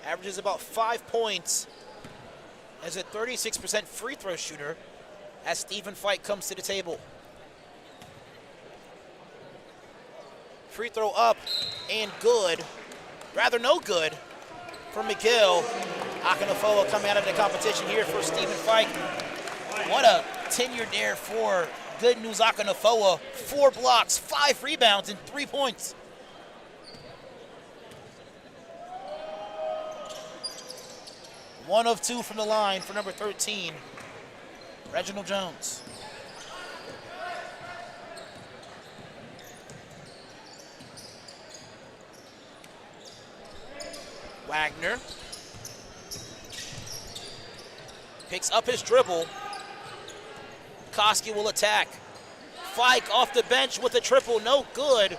B: Averages about 5 points as a 36% free throw shooter as Stephen Fike comes to the table. Free throw up and good. Rather no good for McGill. Akinofoa coming out of the competition here for Stephen Fike. What a tenure there for Good News Akinofoa. 4 blocks, 5 rebounds, and 3 points. One of 2 from the line for number 13, Reginald Jones. Wagner picks up his dribble. Koski will attack. Fike off the bench with a triple, no good.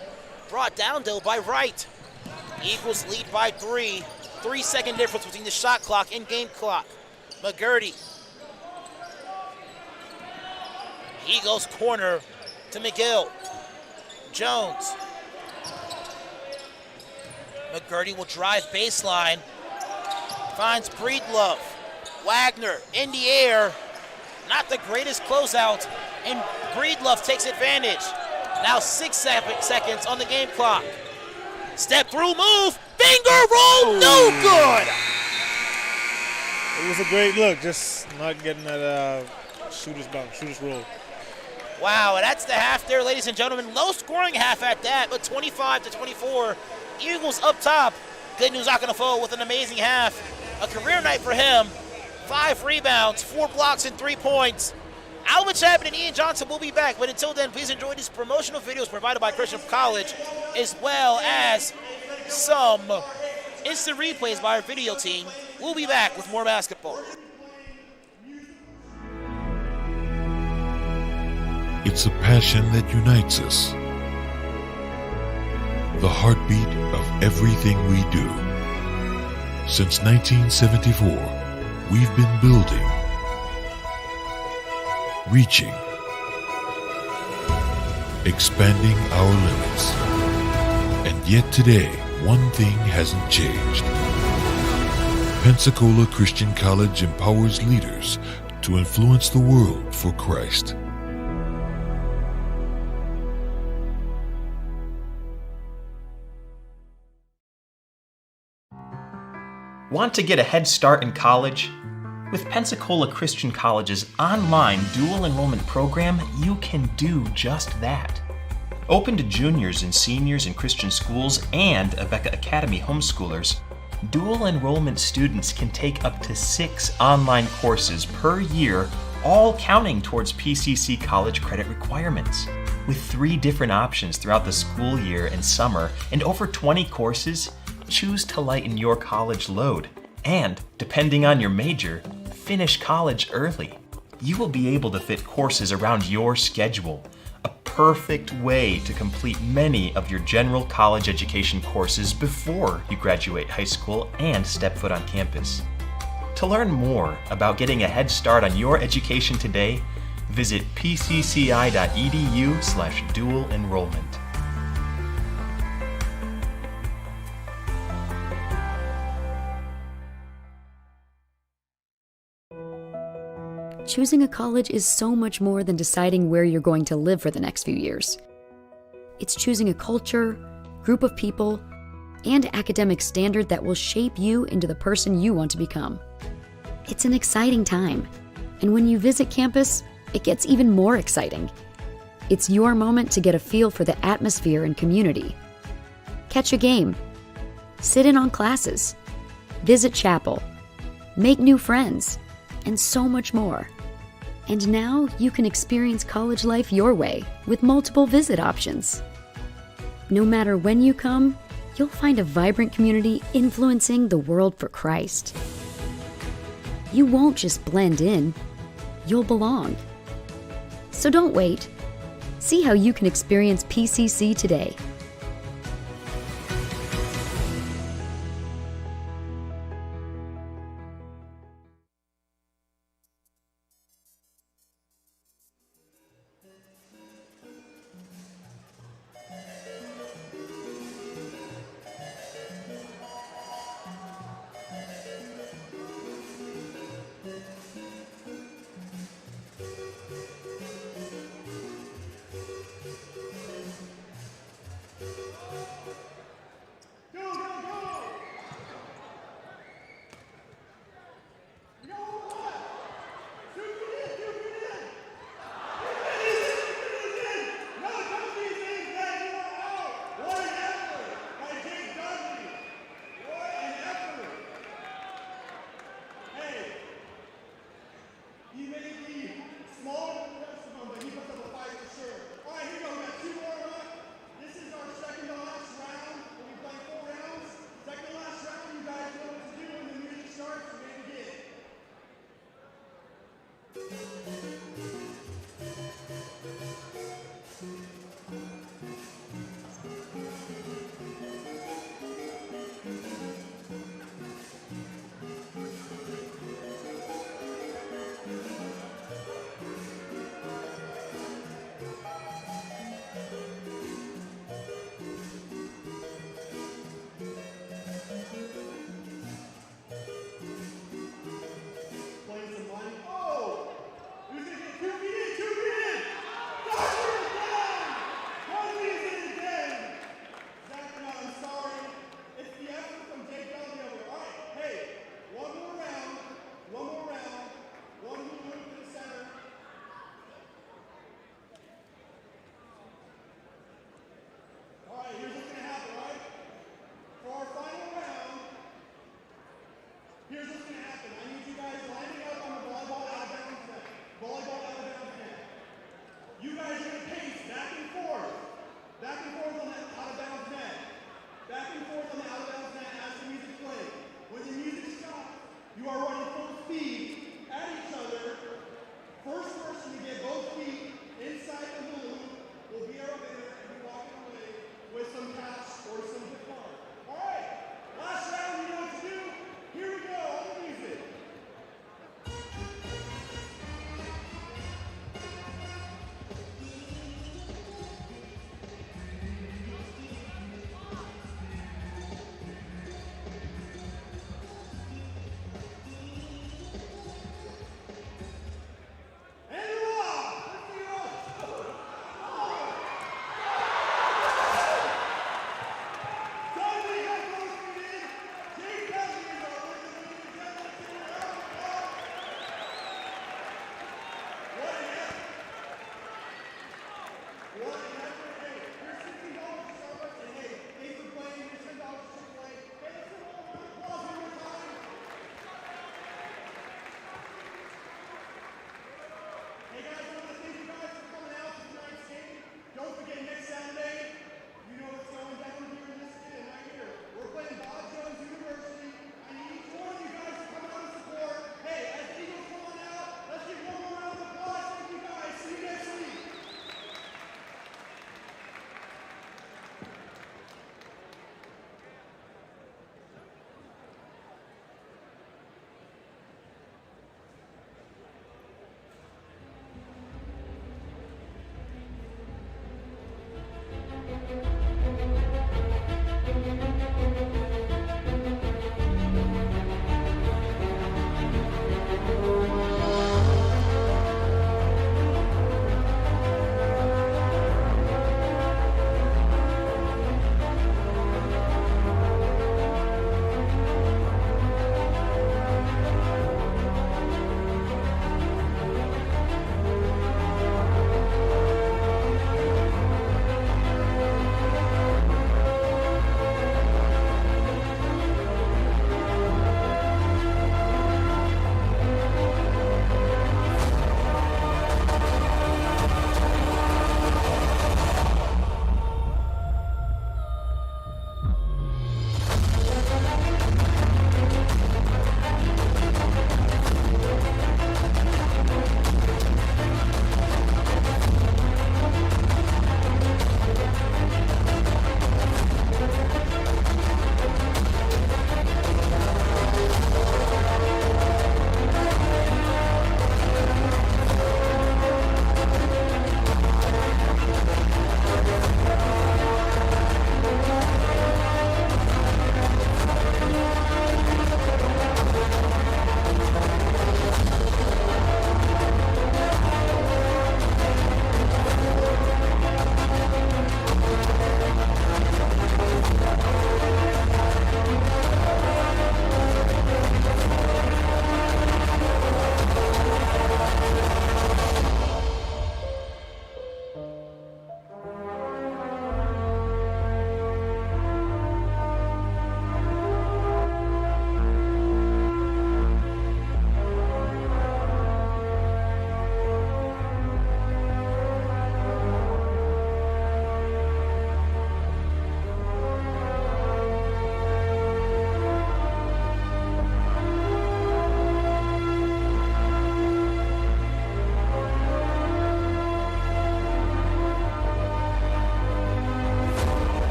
B: Brought down though by Wright. Eagles lead by 3. 3-second difference between the shot clock and game clock. McGurdy. He goes corner to McGill. Jones. McGurdy will drive baseline. Finds Breedlove. Wagner in the air. Not the greatest closeout. And Breedlove takes advantage. Now 6 seconds on the game clock. Step through move. Finger roll, no good.
C: It was a great look, just not getting that shooter's bounce, shooter's roll.
B: Wow, and that's the half there, ladies and gentlemen. Low scoring half at that, but 25-24. Eagles up top. Good News Akinofoa with an amazing half. A career night for him. 5 rebounds, 4 blocks, and 3 points. Alvin Chapman and Ian Johnson will be back, but until then, please enjoy these promotional videos provided by Christian College, as well as some instant replays by our video team. We'll be back with more basketball.
E: It's a passion that unites us. The heartbeat of everything we do. Since 1974, we've been building, reaching, expanding our limits. And yet today, one thing hasn't changed. Pensacola Christian College empowers leaders to influence the world for Christ.
F: Want to get a head start in college? With Pensacola Christian College's online dual enrollment program, you can do just that. Open to juniors and seniors in Christian schools and Abeka Academy homeschoolers, dual enrollment students can take up to 6 online courses per year, all counting towards PCC college credit requirements. With 3 different options throughout the school year and summer and over 20 courses, choose to lighten your college load. And, depending on your major, finish college early. You will be able to fit courses around your schedule, a perfect way to complete many of your general college education courses before you graduate high school and step foot on campus. To learn more about getting a head start on your education today, visit pcci.edu/dual enrollment.
G: Choosing a college is so much more than deciding where you're going to live for the next few years. It's choosing a culture, group of people, and academic standard that will shape you into the person you want to become. It's an exciting time, and when you visit campus, it gets even more exciting. It's your moment to get a feel for the atmosphere and community. Catch a game, sit in on classes, visit chapel, make new friends, and so much more. And now you can experience college life your way with multiple visit options. No matter when you come, you'll find a vibrant community influencing the world for Christ. You won't just blend in, you'll belong. So don't wait. See how you can experience PCC today.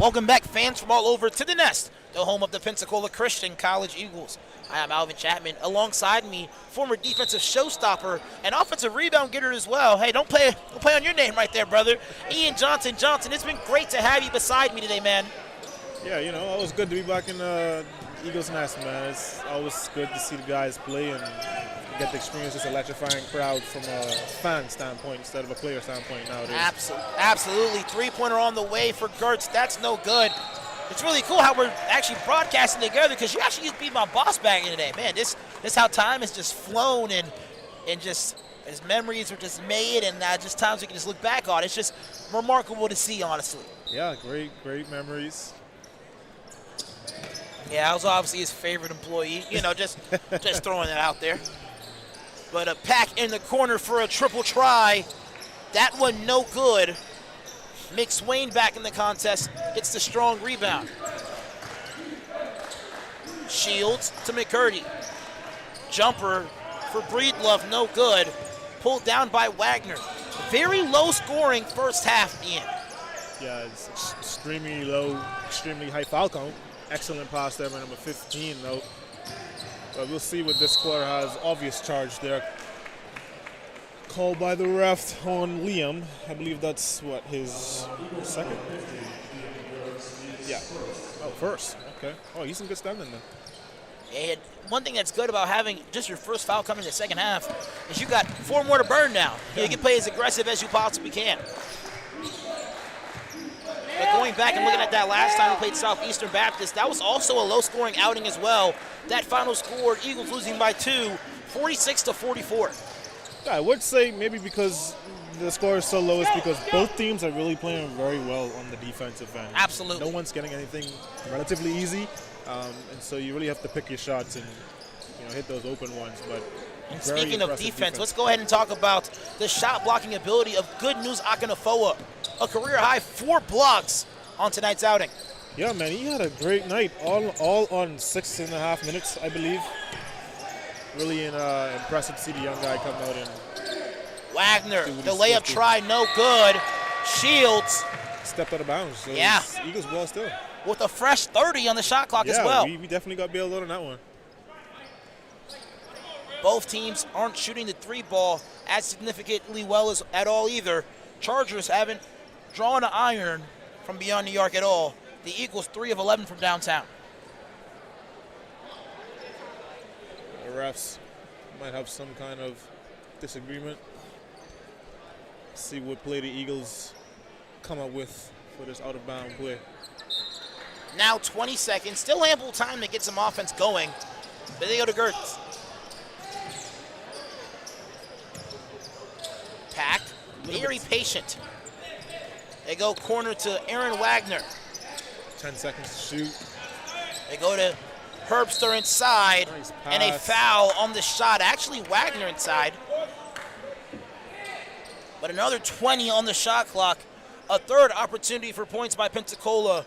B: Welcome back, fans from all over, to the Nest, the home of the Pensacola Christian College Eagles. I am Alvin Chapman. Alongside me, former defensive showstopper and offensive rebound getter as well. Hey, don't play on your name right there, brother. Ian Johnson. Johnson, it's been great to have you beside me today, man.
C: Yeah, always good to be back in Eagles Nest, man. It's always good to see the guys play and get to experience this electrifying crowd from a fan standpoint instead of a player standpoint nowadays.
B: Absolutely. Three-pointer on the way for Gertz. That's no good. It's really cool how we're actually broadcasting together because you actually used to be my boss back in the day. Man, this how time has just flown and just as memories are just made and just times we can just look back on. It's just remarkable to see, honestly.
C: Yeah, great memories.
B: Yeah, I was obviously his favorite employee. Just throwing that out there. But a Pack in the corner for a triple try. That one no good. McSwain back in the contest, gets the strong rebound. Shields to McCurdy. Jumper for Breedlove, no good. Pulled down by Wagner. Very low scoring first half, Ian.
C: Yeah, it's extremely low, extremely high foul count. Excellent pass there by number 15, though. But we'll see what this quarter has. Obvious charge there. Called by the ref on Liam. I believe that's his second? Yeah. Oh, first. Okay. Oh, he's in good standing then.
B: And one thing that's good about having just your first foul coming in the second half is you got 4 more to burn now. You can play as aggressive as you possibly can. But going back and looking at that last time we played Southeastern Baptist, that was also a low-scoring outing as well. That final score, Eagles losing by 2, 46-44.
C: Yeah, I would say maybe because the score is so low, it's because both teams are really playing very well on the defensive end.
B: Absolutely.
C: No one's getting anything relatively easy, and so you really have to pick your shots and hit those open ones. But
B: and speaking of defense, let's go ahead and talk about the shot blocking ability of Good News Akinofoa. A career high 4 blocks on tonight's outing.
C: Yeah, man, he had a great night, all on 6.5 minutes, I believe. Really impressive to see the young guy come out and
B: Wagner, the layup try, no good. Shields
C: stepped out of bounds. So
B: yeah.
C: Eagles ball still.
B: With a fresh 30 on the shot clock as well.
C: We definitely got bailed out on that one.
B: Both teams aren't shooting the 3 ball as significantly well as at all either. Chargers haven't drawn an iron from beyond New York at all. The Eagles 3 of 11 from downtown.
C: The refs might have some kind of disagreement. See what play the Eagles come up with for this out-of-bound play.
B: Now 20 seconds, still ample time to get some offense going. But they go to Gertz. Pack, very patient. They go corner to Aaron Wagner.
C: 10 seconds to shoot.
B: They go to Herbster inside,
C: Nice
B: and a foul on the shot. Actually, Wagner inside. But another 20 on the shot clock. A third opportunity for points by Pensacola.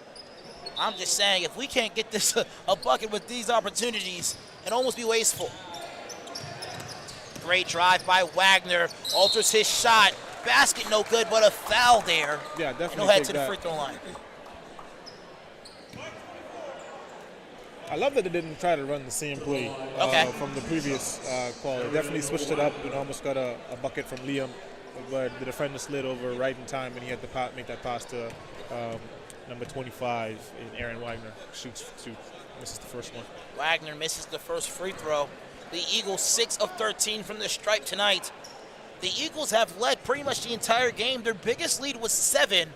B: I'm just saying, if we can't get this a bucket with these opportunities, it'd almost be wasteful. Great drive by Wagner. Alters his shot. Basket no good, but a foul there.
C: Yeah, definitely.
B: And he'll head to the free throw line.
C: I love that they didn't try to run the same play from the previous call. They definitely switched it up and almost got a bucket from Liam, but the defender slid over right in time, and he had to make that pass to number 25, and Aaron Wagner misses the first one.
B: Wagner misses the first free throw. The Eagles 6 of 13 from the stripe tonight. The Eagles have led pretty much the entire game. Their biggest lead was 7,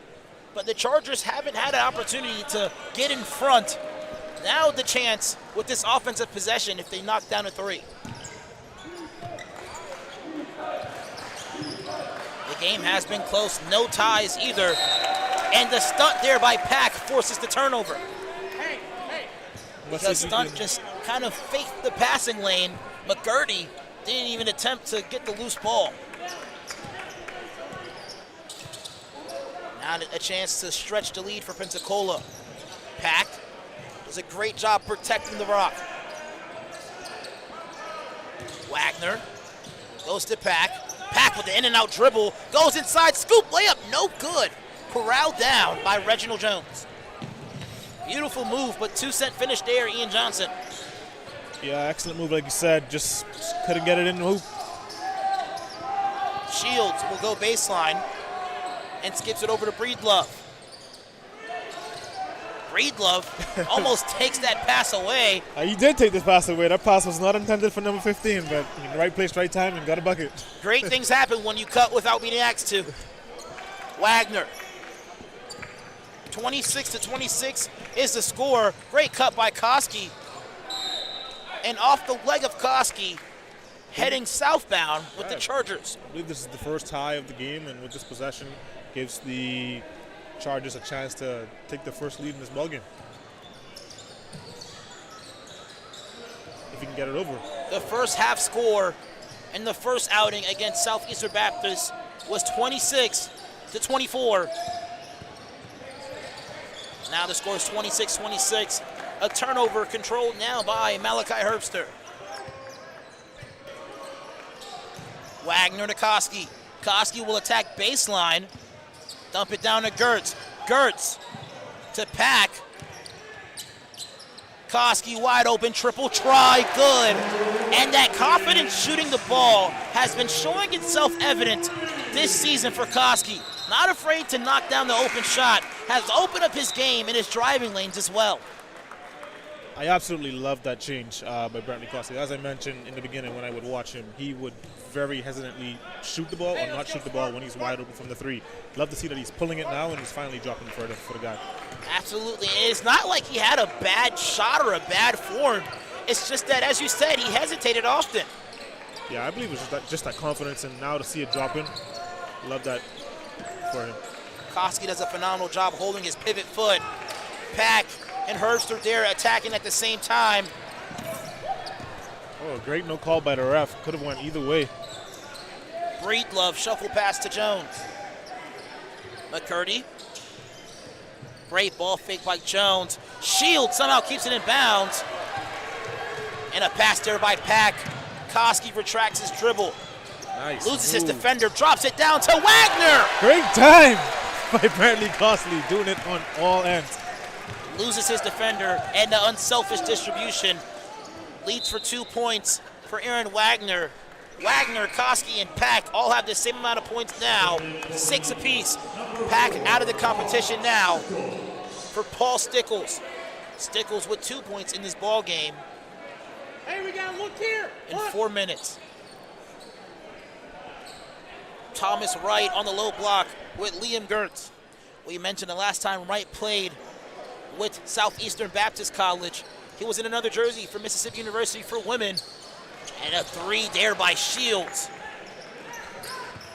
B: but the Chargers haven't had an opportunity to get in front. Now the chance with this offensive possession if they knock down a 3. The game has been close, no ties either. And the stunt there by Pack forces the turnover. Because stunt just kind of faked the passing lane. McCurdy didn't even attempt to get the loose ball. Now a chance to stretch the lead for Pensacola. Pack does a great job protecting the rock. Wagner goes to Pack. Pack with the in-and-out dribble. Goes inside, scoop, layup, no good. Corralled down by Reginald Jones. Beautiful move, but 2-cent finish there, Ian Johnson.
C: Yeah, excellent move, like you said. Just couldn't get it in the hoop.
B: Shields will go baseline and skips it over to Breedlove. Breedlove almost takes that pass away.
C: He did take this pass away. That pass was not intended for number 15, but in the right place, right time, and got a bucket.
B: Great things happen when you cut without being asked to. Wagner. 26-26 is the score. Great cut by Koski. And off the leg of Koski, heading southbound with the Chargers.
C: I believe this is the first tie of the game, and with this possession, gives the Chargers a chance to take the first lead in this ballgame. If you can get it over.
B: The first half score in the first outing against Southeastern Baptist was 26-24. Now the score is 26-26. A turnover controlled now by Malachi Herbster. Wagner to Koski. Koski will attack baseline. Dump it down to Gertz. Gertz to Pack. Koski wide open, triple try, good. And that confidence shooting the ball has been showing itself evident this season for Koski. Not afraid to knock down the open shot, has opened up his game in his driving lanes as well.
C: I absolutely love that change by Brantley Koski. As I mentioned in the beginning when I would watch him, he would very hesitantly shoot the ball or not shoot the ball when he's wide open from the three. Love to see that he's pulling it now and he's finally dropping it for the guy.
B: Absolutely. And it's not like he had a bad shot or a bad form. It's just that, as you said, he hesitated often.
C: Yeah, I believe it was just that confidence, and now to see it dropping, love that for him.
B: Koski does a phenomenal job holding his pivot foot. Pack and Herbster there attacking at the same time.
C: Oh, great no call by the ref. Could have went either way.
B: Breedlove shuffle pass to Jones. McCurdy. Great ball fake by Jones. Shield somehow keeps it in bounds. And a pass there by Pack. Koski retracts his dribble.
C: Nice.
B: Loses his defender, drops it down to Wagner.
C: Great time by Brantley Koski, doing it on all ends.
B: Loses his defender and the unselfish distribution. Leads for 2 points for Aaron Wagner. Wagner, Koski, and Pack all have the same amount of points now, 6 apiece. Pack out of the competition now for Paul Stickles. Stickles with 2 points in this ball game.
D: Hey, we gotta look here.
B: In 4 minutes. Thomas Wright on the low block with Liam Gertz. We mentioned the last time Wright played with Southeastern Baptist College. He was in another jersey for Mississippi University for women. And a 3 there by Shields.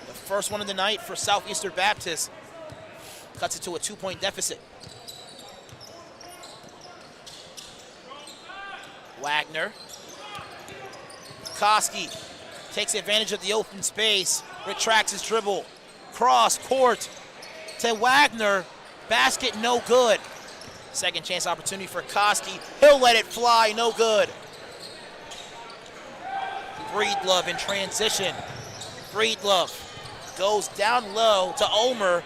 B: The first one of the night for Southeastern Baptist. Cuts it to a 2-point deficit. Wagner. Koski takes advantage of the open space, retracts his dribble. Cross court to Wagner. Basket no good. Second chance opportunity for Koski. He'll let it fly, no good. Breedlove in transition. Breedlove goes down low to Omer,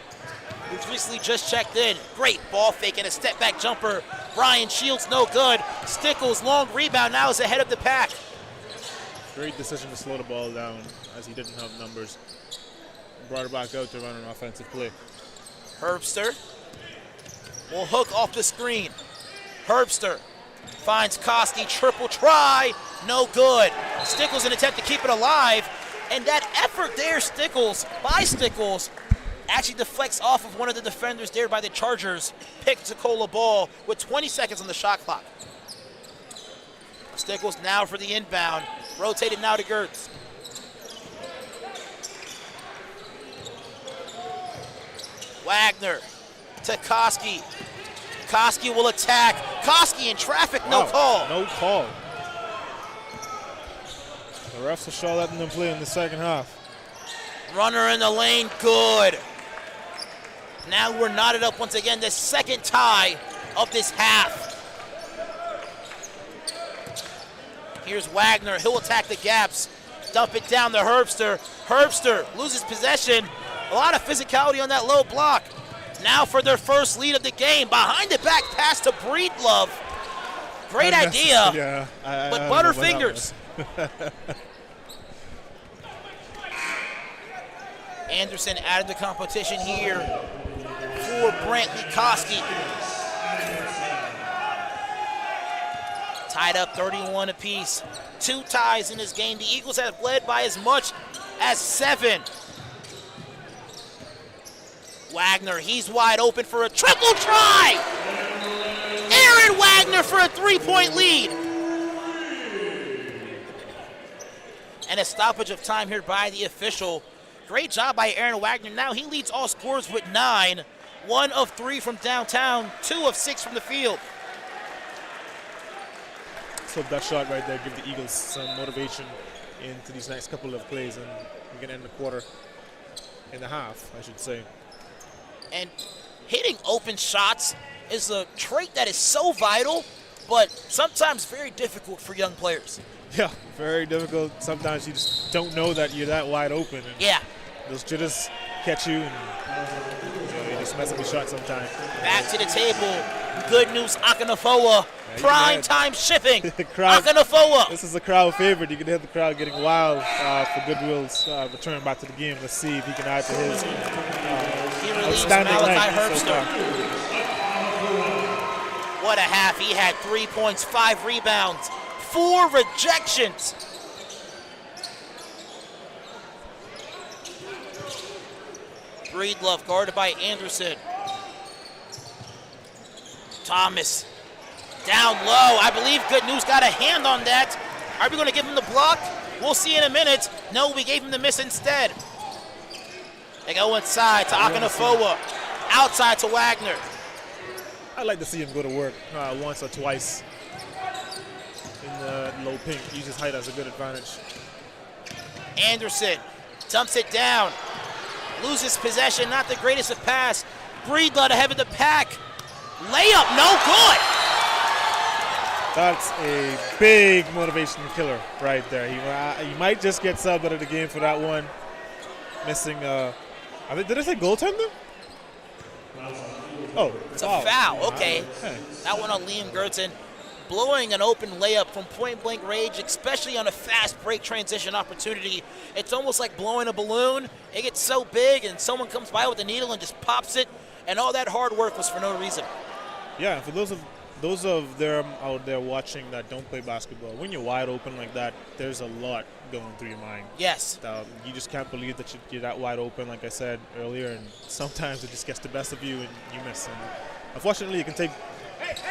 B: who's recently just checked in. Great ball fake and a step back jumper. Brian Shields no good. Stickles long rebound now is ahead of the Pack.
C: Great decision to slow the ball down as he didn't have numbers. Brought it back out to run an offensive play.
B: Herbster will hook off the screen. Herbster finds Koski, triple try, no good. Stickles an attempt to keep it alive, and that effort there, Stickles actually deflects off of one of the defenders there by the Chargers. Pensacola ball with 20 seconds on the shot clock. Stickles now for the inbound, rotated now to Gertz. Wagner to Koski. Koski will attack. Koski in traffic, no call.
C: No call. The refs are sure letting them play in the second half.
B: Runner in the lane, good. Now we're knotted up once again, the second tie of this half. Here's Wagner, he'll attack the gaps. Dump it down to Herbster. Herbster loses possession. A lot of physicality on that low block. now for their first lead of the game. Behind the back pass to Breedlove. Great idea,
C: Yeah,
B: but
C: I don't know about that
B: butterfingers. Anderson out of the competition here for Brantley Koski. Tied up 31 apiece. 2 ties in this game. The Eagles have led by as much as 7. Wagner, he's wide open for a triple try! Aaron Wagner for a 3-point lead. And a stoppage of time here by the official. Great job by Aaron Wagner. Now he leads all scorers with 9. 1 of 3 from downtown, 2 of 6 from the field.
C: So that shot right there give the Eagles some motivation into these next couple of plays, and we can end the quarter in the half, I should say.
B: And hitting open shots is a trait that is so vital, but sometimes very difficult for young players.
C: Yeah, very difficult. Sometimes you just don't know that you're that wide open. And
B: Yeah.
C: those jitters catch you, and you just mess up your shot sometimes.
B: Back to the table. Good news, Akanafoa.
C: you
B: Prime
C: can
B: time shipping.
C: The crowd.
B: Akanafoa.
C: This is a crowd favorite. You can hear the crowd getting wild for Goodwill's return back to the game. Let's see if he can add to his
B: He released
C: outstanding
B: Malachi
C: night so
B: Herbster.
C: far.
B: What a half. He had 3 points, 5 rebounds, 4 rejections. Breedlove guarded by Anderson. Thomas down low. I believe Good News got a hand on that. Are we going to give him the block? We'll see in a minute. No, we gave him the miss instead. They go inside to Akanafoa. Outside to Wagner.
C: I'd like to see him go to work once or twice in the low pink. Use his height as a good advantage.
B: Anderson dumps it down. Loses possession, not the greatest of pass. Breedlove ahead of the pack. Layup, no good.
C: That's a big motivation killer right there. He might just get subbed out of the game for that one. Missing, did I say goaltender? Oh,
B: It's a foul, okay.
C: Hey.
B: That one on Liam Gertzen. Blowing an open layup from point-blank range, especially on a fast break transition opportunity. It's almost like blowing a balloon. It gets so big and someone comes by with a needle and just pops it, and all that hard work was for no reason.
C: Yeah, for those of them out there watching that don't play basketball, when you're wide open like that, there's a lot going through your mind.
B: Yes.
C: You just can't believe that you're that wide open, like I said earlier, and sometimes it just gets the best of you and you miss. And unfortunately, you can take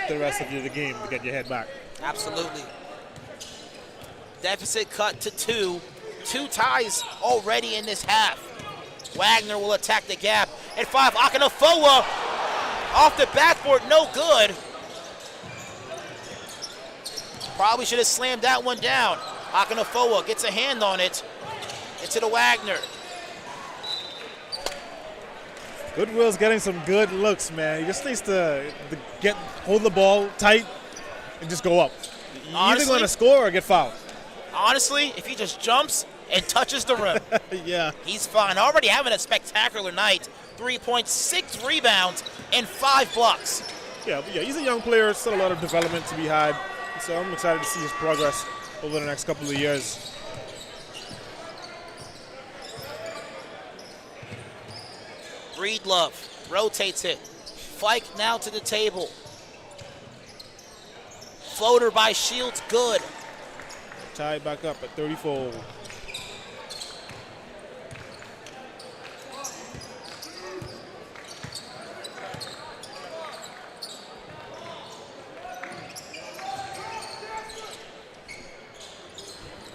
C: the rest of the game to get your head back.
B: Absolutely. Deficit cut to 2. 2 ties already in this half. Wagner will attack the gap. At 5, Akanafoa off the backboard, no good. Probably should have slammed that one down. Akanafoa gets a hand on it. Into the Wagner.
C: Goodwill's getting some good looks, man. He just needs to hold the ball tight and just go up. You're either going to score or get fouled.
B: Honestly, if he just jumps and touches the rim,
C: Yeah.
B: he's fine. Already having a spectacular night. 3 points, 6 rebounds, and 5 blocks.
C: Yeah, he's a young player. Still a lot of development to be had. So I'm excited to see his progress over the next couple of years.
B: Breedlove rotates it. Fike now to the table. Floater by Shields, good.
C: Tied back up at 34.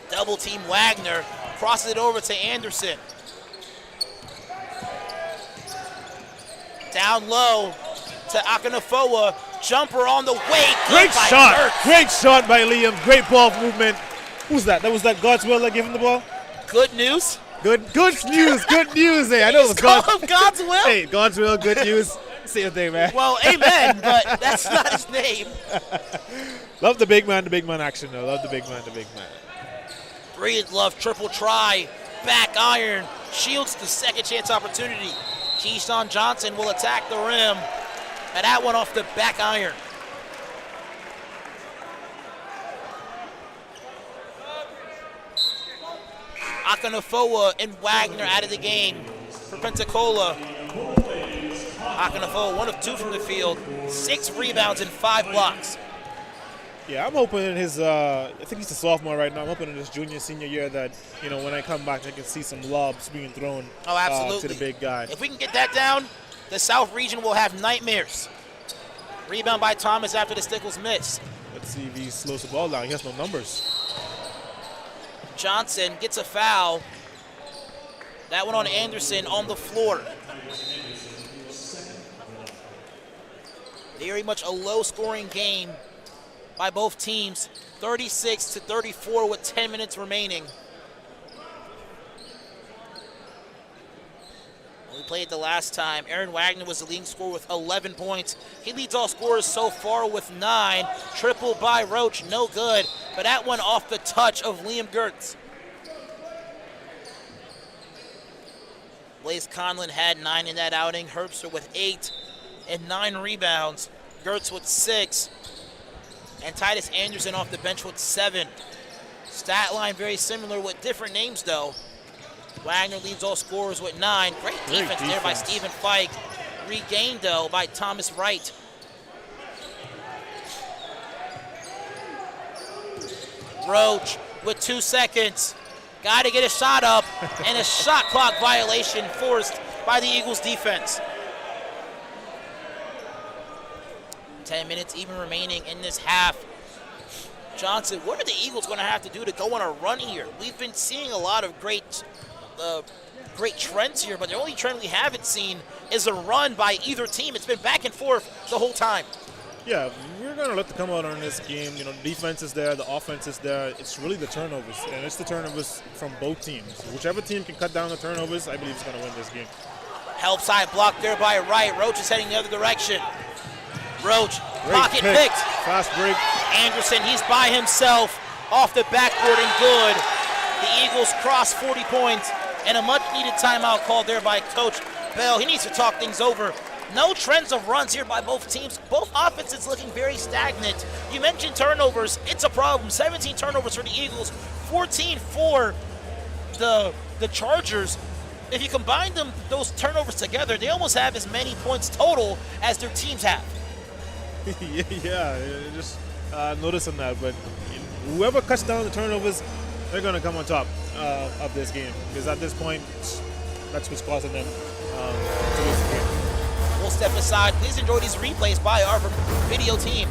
B: Double team Wagner. Crosses it over to Anderson. Down low to Akanafoa. Jumper on the way. Good
C: Great
B: by
C: shot.
B: Kurtz.
C: Great shot by Liam. Great ball movement. Who's that? That was that God's will that gave him the ball?
B: Good news.
C: Good news. Good news. Hey, I know it was
B: Call
C: God.
B: him God's will.
C: Hey, God's will. Good news. Same thing, man.
B: Well, amen, but that's not his name.
C: Love the big man action, though. Love the big man.
B: Breedlove triple try. Back iron. Shields the second chance opportunity. Keyshawn Johnson will attack the rim. And that one off the back iron. Akinofoa and Wagner out of the game for Pensacola. Akinofoa, 1 of 2 from the field, 6 rebounds and 5 blocks.
C: Yeah, I'm hoping in his, I think he's a sophomore right now. I'm hoping in his junior, senior year that, when I come back, I can see some lobs being thrown to the big guy.
B: If we can get that down, the South region will have nightmares. Rebound by Thomas after the Stickles miss.
C: Let's see if he slows the ball down. He has no numbers.
B: Johnson gets a foul. That one on Anderson on the floor. Very much a low-scoring game by both teams. 36-34 with 10 minutes remaining. When we played the last time, Aaron Wagner was the leading scorer with 11 points. He leads all scorers so far with 9. Triple by Roach, no good. But that one off the touch of Liam Gertz. Blaze Conlon had 9 in that outing. Herbster with 8 and 9 rebounds. Gertz with 6. And Titus Anderson off the bench with 7. Stat line very similar with different names, though. Wagner leads all scorers with 9. Great defense there by Stephen Fike. Regained, though, by Thomas Wright. Roach with 2 seconds. Got to get a shot up, and a shot clock violation forced by the Eagles defense. 10 minutes even remaining in this half. Johnson, what are the Eagles going to have to do to go on a run here? We've been seeing a lot of great trends here, but the only trend we haven't seen is a run by either team. It's been back and forth the whole time.
C: Yeah, we're going to let the come out on this game. The defense is there, the offense is there. It's really the turnovers, and it's the turnovers from both teams. Whichever team can cut down the turnovers, I believe is going to win this game.
B: Help side block there by Wright. Roach is heading the other direction. Roach, pocket picked.
C: Fast break.
B: Anderson, he's by himself. Off the backboard and good. The Eagles cross 40 points, and a much-needed timeout called there by Coach Bell. He needs to talk things over. No trends of runs here by both teams. Both offenses looking very stagnant. You mentioned turnovers. It's a problem. 17 turnovers for the Eagles, 14 for the Chargers. If you combine those turnovers together, they almost have as many points total as their teams have.
C: Yeah, just noticing that. But whoever cuts down the turnovers, they're going to come on top of this game. Because at this point, that's what's causing them to lose the game.
B: We'll step aside. Please enjoy these replays by our video team.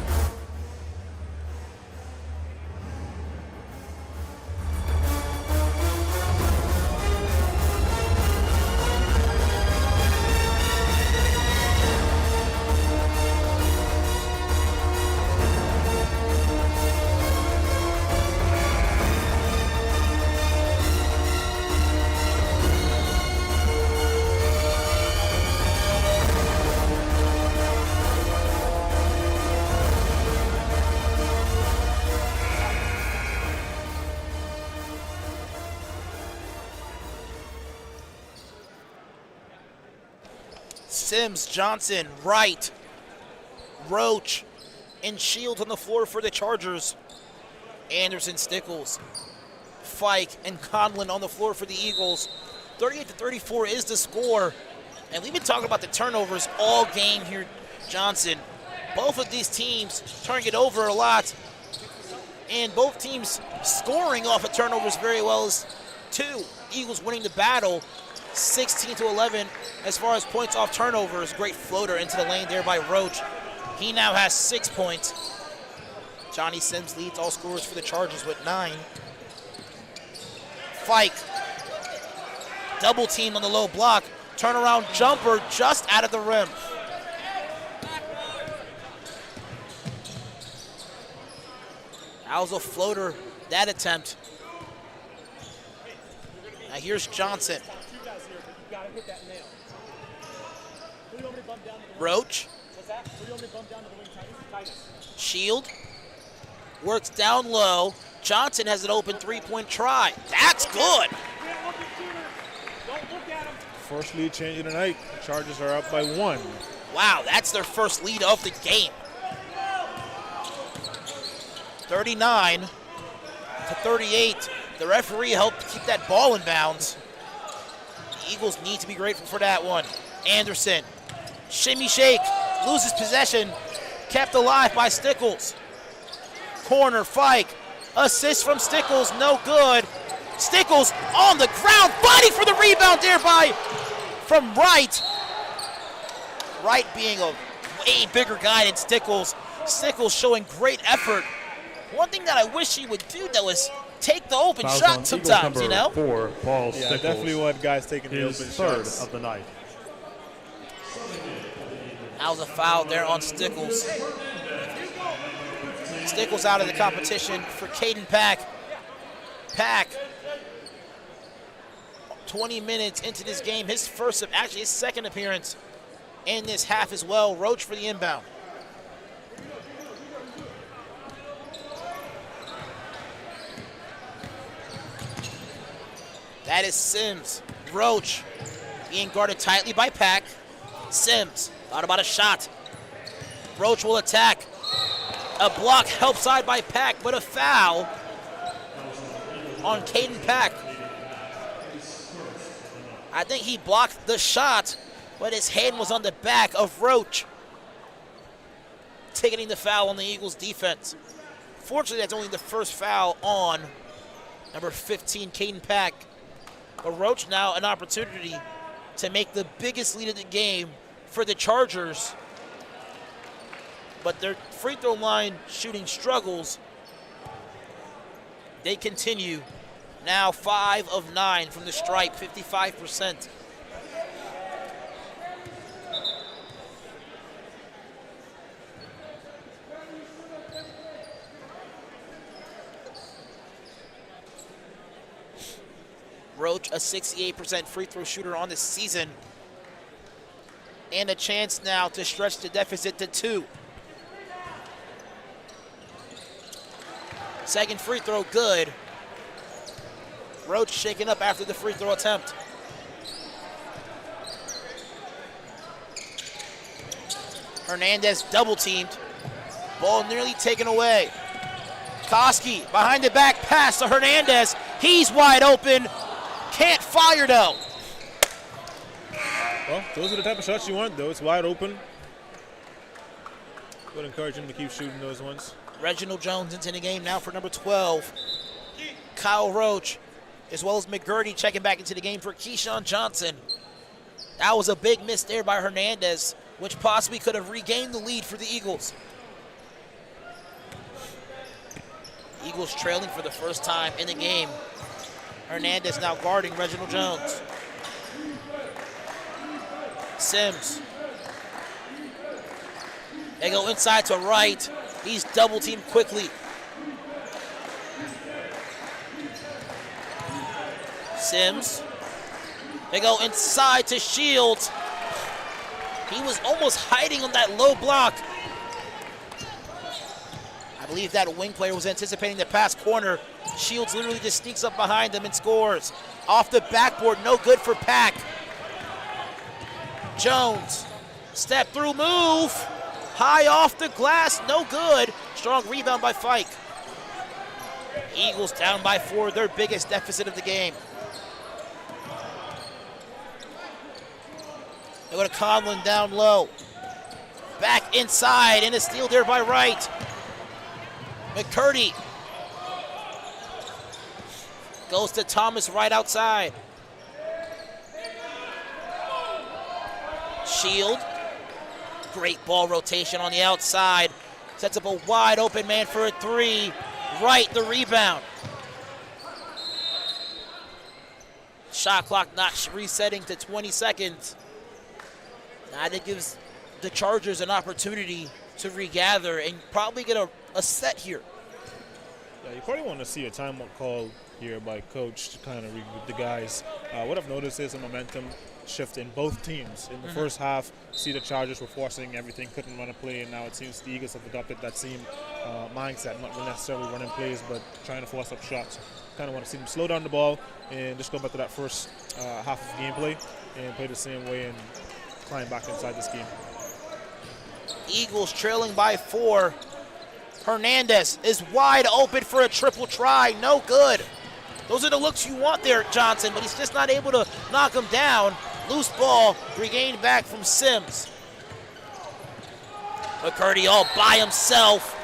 B: Sims, Johnson, Wright, Roach, and Shields on the floor for the Chargers. Anderson, Stickles, Fike, and Conlon on the floor for the Eagles. 38-34 is the score. And we've been talking about the turnovers all game here, Johnson. Both of these teams turning it over a lot. And both teams scoring off of turnovers very well as two. Eagles winning the battle 16-11 as far as points off turnovers. Great floater into the lane there by Roach. He now has 6 points. Johnny Sims leads all scorers for the Chargers with 9. Fike, double team on the low block. Turnaround jumper just out of the rim. That was a floater, that attempt. Now here's Johnson. Roach. Shield. Works down low. Johnson has an open three-point try. That's good.
C: First lead change of the night. The Chargers are up by 1.
B: Wow, that's their first lead of the game. 39 to 38. The referee helped keep that ball in bounds. The Eagles need to be grateful for that one. Anderson, shimmy shake, loses possession, kept alive by Stickles. Corner, Fike, assist from Stickles, no good. Stickles on the ground, fighting for the rebound there from Wright. Wright being a way bigger guy than Stickles. Stickles showing great effort. One thing that I wish he would do, though, is take the open shot sometimes, you know?
A: 4, Paul
C: Yeah,
A: Stickles.
C: definitely want guys taking the open
A: His third
C: shots.
A: of the night.
B: That was a foul there on Stickles. Stickles out of the competition for Caden Pack. Pack, 20 minutes into this game, his second appearance in this half as well. Roach for the inbound. That is Sims. Roach being guarded tightly by Pack. Sims thought about a shot. Roach will attack. A block help side by Pack, but a foul on Caden Pack. I think he blocked the shot, but his hand was on the back of Roach, ticketing the foul on the Eagles defense. Fortunately, that's only the first foul on number 15, Caden Pack. But Roach now an opportunity to make the biggest lead of the game for the Chargers. But their free throw line shooting struggles. They continue. Now 5 of 9 from the stripe, 55%. Roach, a 68% free throw shooter on the season. And a chance now to stretch the deficit to 2. Second free throw, good. Roach shaken up after the free throw attempt. Hernandez double teamed. Ball nearly taken away. Koski behind the back pass to Hernandez. He's wide open. Can't fire though.
C: Well, those are the type of shots you want, though. It's wide open. Would encourage him to keep shooting those ones.
B: Reginald Jones into the game now for number 12. Kyle Roach, as well as McGurdy checking back into the game for Keyshawn Johnson. That was a big miss there by Hernandez, which possibly could have regained the lead for the Eagles. Eagles trailing for the first time in the game. Hernandez now guarding Reginald Jones. Sims. They go inside to Wright. He's double teamed quickly. Sims. They go inside to Shields. He was almost hiding on that low block. I believe that wing player was anticipating the pass corner. Shields literally just sneaks up behind him and scores. Off the backboard, no good for Pack. Jones, step through move. High off the glass, no good. Strong rebound by Fike. Eagles down by 4, their biggest deficit of the game. They go to Conlon down low. Back inside, and a steal there by Wright. McCurdy goes to Thomas right outside. Shield. Great ball rotation on the outside. Sets up a wide open man for a 3. Wright the rebound. Shot clock not resetting to 20 seconds. Now that gives the Chargers an opportunity to regather and probably get a set here.
C: Yeah, you probably want to see a timeout call here by coach to kind of regroup the guys. What I've noticed is a momentum shift in both teams. In the first half, see the Chargers were forcing everything, couldn't run a play, and now it seems the Eagles have adopted that same mindset, not necessarily running plays, but trying to force up shots. Kind of want to see them slow down the ball and just go back to that first half of gameplay. and play the same way and climb back inside this game.
B: Eagles trailing by 4. Hernandez is wide open for a triple try. No good. Those are the looks you want there, Johnson, but he's just not able to knock him down. Loose ball regained back from Sims. McCurdy all by himself,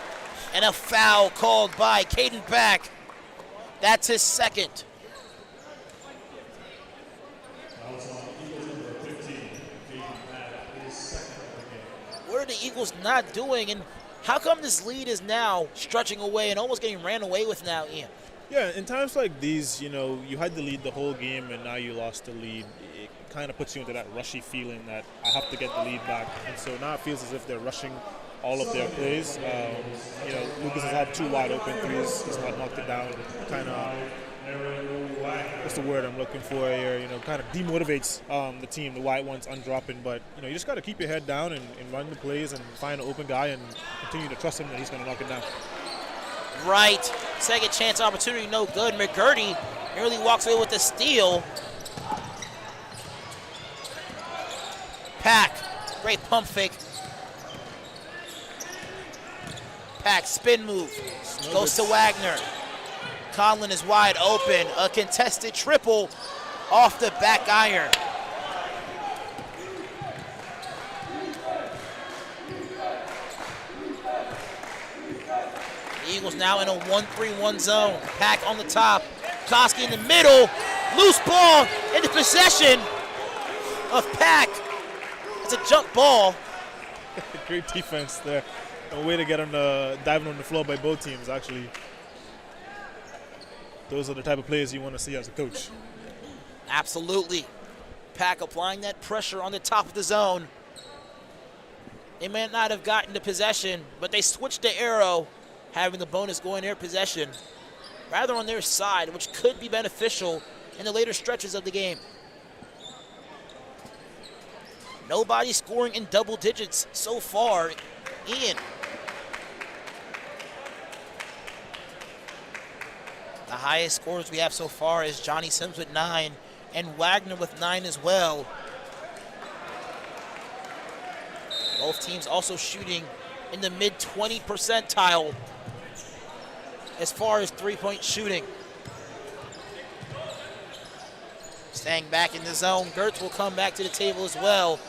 B: and a foul called by Caden Pack. That's his second. What are the Eagles not doing, and how come this lead is now stretching away and almost getting ran away with now, Ian?
C: Yeah, in times like these, you know, you had the lead the whole game and now you lost the lead. It kind of puts you into that rushy feeling that I have to get the lead back. And so now it feels as if they're rushing all of their plays. You know, Lucas has had 2 wide open threes. He's not knocked it down. Kind of, what's the word I'm looking for here? You know, kind of demotivates the team, the wide ones undropping. But, you know, you just got to keep your head down and run the plays and find an open guy and continue to trust him that he's going to knock it down.
B: Right. Second chance opportunity, no good. McGurdy nearly walks away with the steal. Pack, great pump fake. Pack, spin move, goes to Wagner. Conlon is wide open. A contested triple off the back iron. Eagles now in a 1-3-1 zone. Pack on the top. Koski in the middle. Loose ball in the possession of Pack. It's a jump ball.
C: Great defense there. A way to get on the diving on the floor by both teams, actually. Those are the type of players you want to see as a coach.
B: Absolutely. Pack applying that pressure on the top of the zone. They may not have gotten the possession, but they switched the arrow, having the bonus go in their possession, rather on their side, which could be beneficial in the later stretches of the game. Nobody scoring in double digits so far. Ian. The highest scores we have so far is Johnny Sims with 9 and Wagner with 9 as well. Both teams also shooting in the mid-20 percentile as far as three-point shooting. Staying back in the zone, Gertz will come back to the table as well.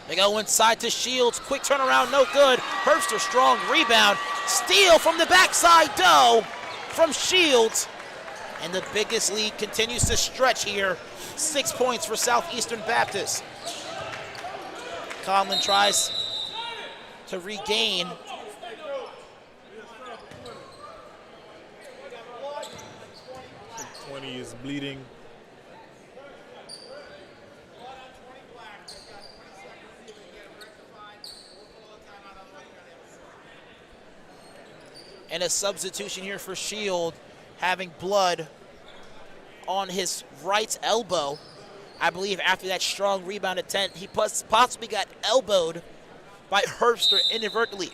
B: They go inside to Shields, quick turnaround, no good. Herbster, strong rebound. Steal from the backside, Doe from Shields. And the biggest lead continues to stretch here. 6 points for Southeastern Baptist. Conlon tries to regain.
C: He is bleeding.
B: And a substitution here for Shield, having blood on his right elbow. I believe after that strong rebound attempt, he possibly got elbowed by Herbster inadvertently.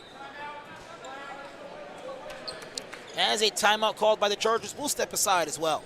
B: As a timeout called by the Chargers, we'll step aside as well.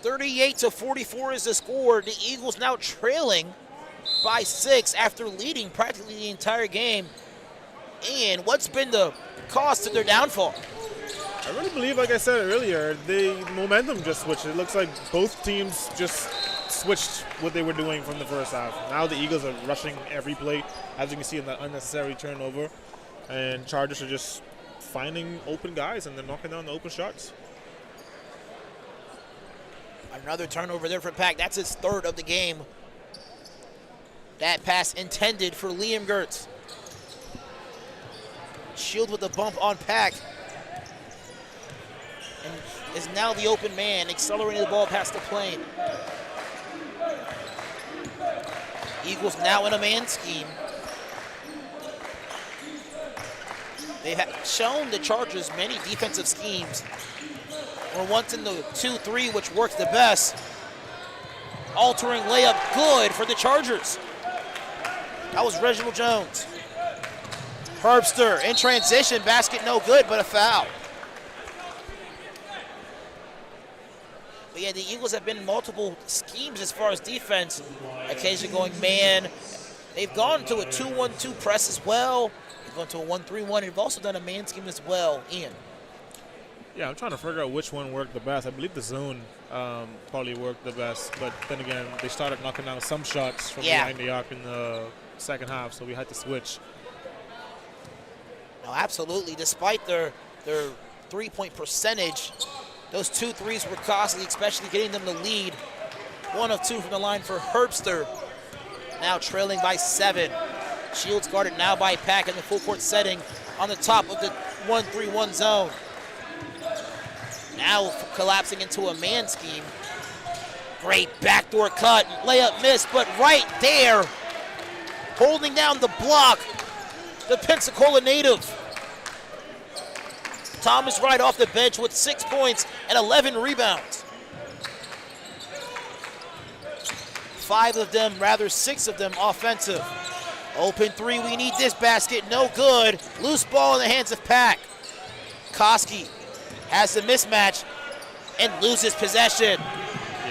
B: .38-44 is the score. The Eagles now trailing by 6 after leading practically the entire game. And what's been the cause to their downfall?
C: I really believe, like I said earlier, the momentum just switched. It looks like both teams just switched what they were doing from the first half. Now the Eagles are rushing every play, as you can see in that unnecessary turnover. And Chargers are just finding open guys and they're knocking down the open shots.
B: Another turnover there for Pack. That's his 3rd of the game. That pass intended for Liam Gertz. Shield with a bump on Pack. And is now the open man, accelerating the ball past the plane. Eagles now in a man scheme. They have shown the Chargers many defensive schemes. We're once in the 2-3, which worked the best. Altering layup good for the Chargers. That was Reginald Jones. Herbster in transition, basket no good, but a foul. But yeah, the Eagles have been in multiple schemes as far as defense. Occasionally going man. They've gone to a 2-1-2 press as well. They've gone to a 1-3-1. They've also done a man scheme as well, Ian.
C: Yeah, I'm trying to figure out which one worked the best. I believe the zone probably worked the best, but then again, they started knocking down some shots from behind the arc in the second half, so we had to switch.
B: No, absolutely. Despite their three-point percentage, those 2 threes were costly, especially getting them the lead. 1 of 2 from the line for Herbster. Now trailing by 7. Shields guarded now by Pack in the full court setting on the top of the 1-3-1 zone. Now collapsing into a man scheme. Great backdoor cut, layup missed, but right there, holding down the block, the Pensacola native. Thomas Wright off the bench with 6 points and 11 rebounds. 6 of them offensive. Open 3, we need this basket, no good. Loose ball in the hands of Pack. Koski has the mismatch and loses possession.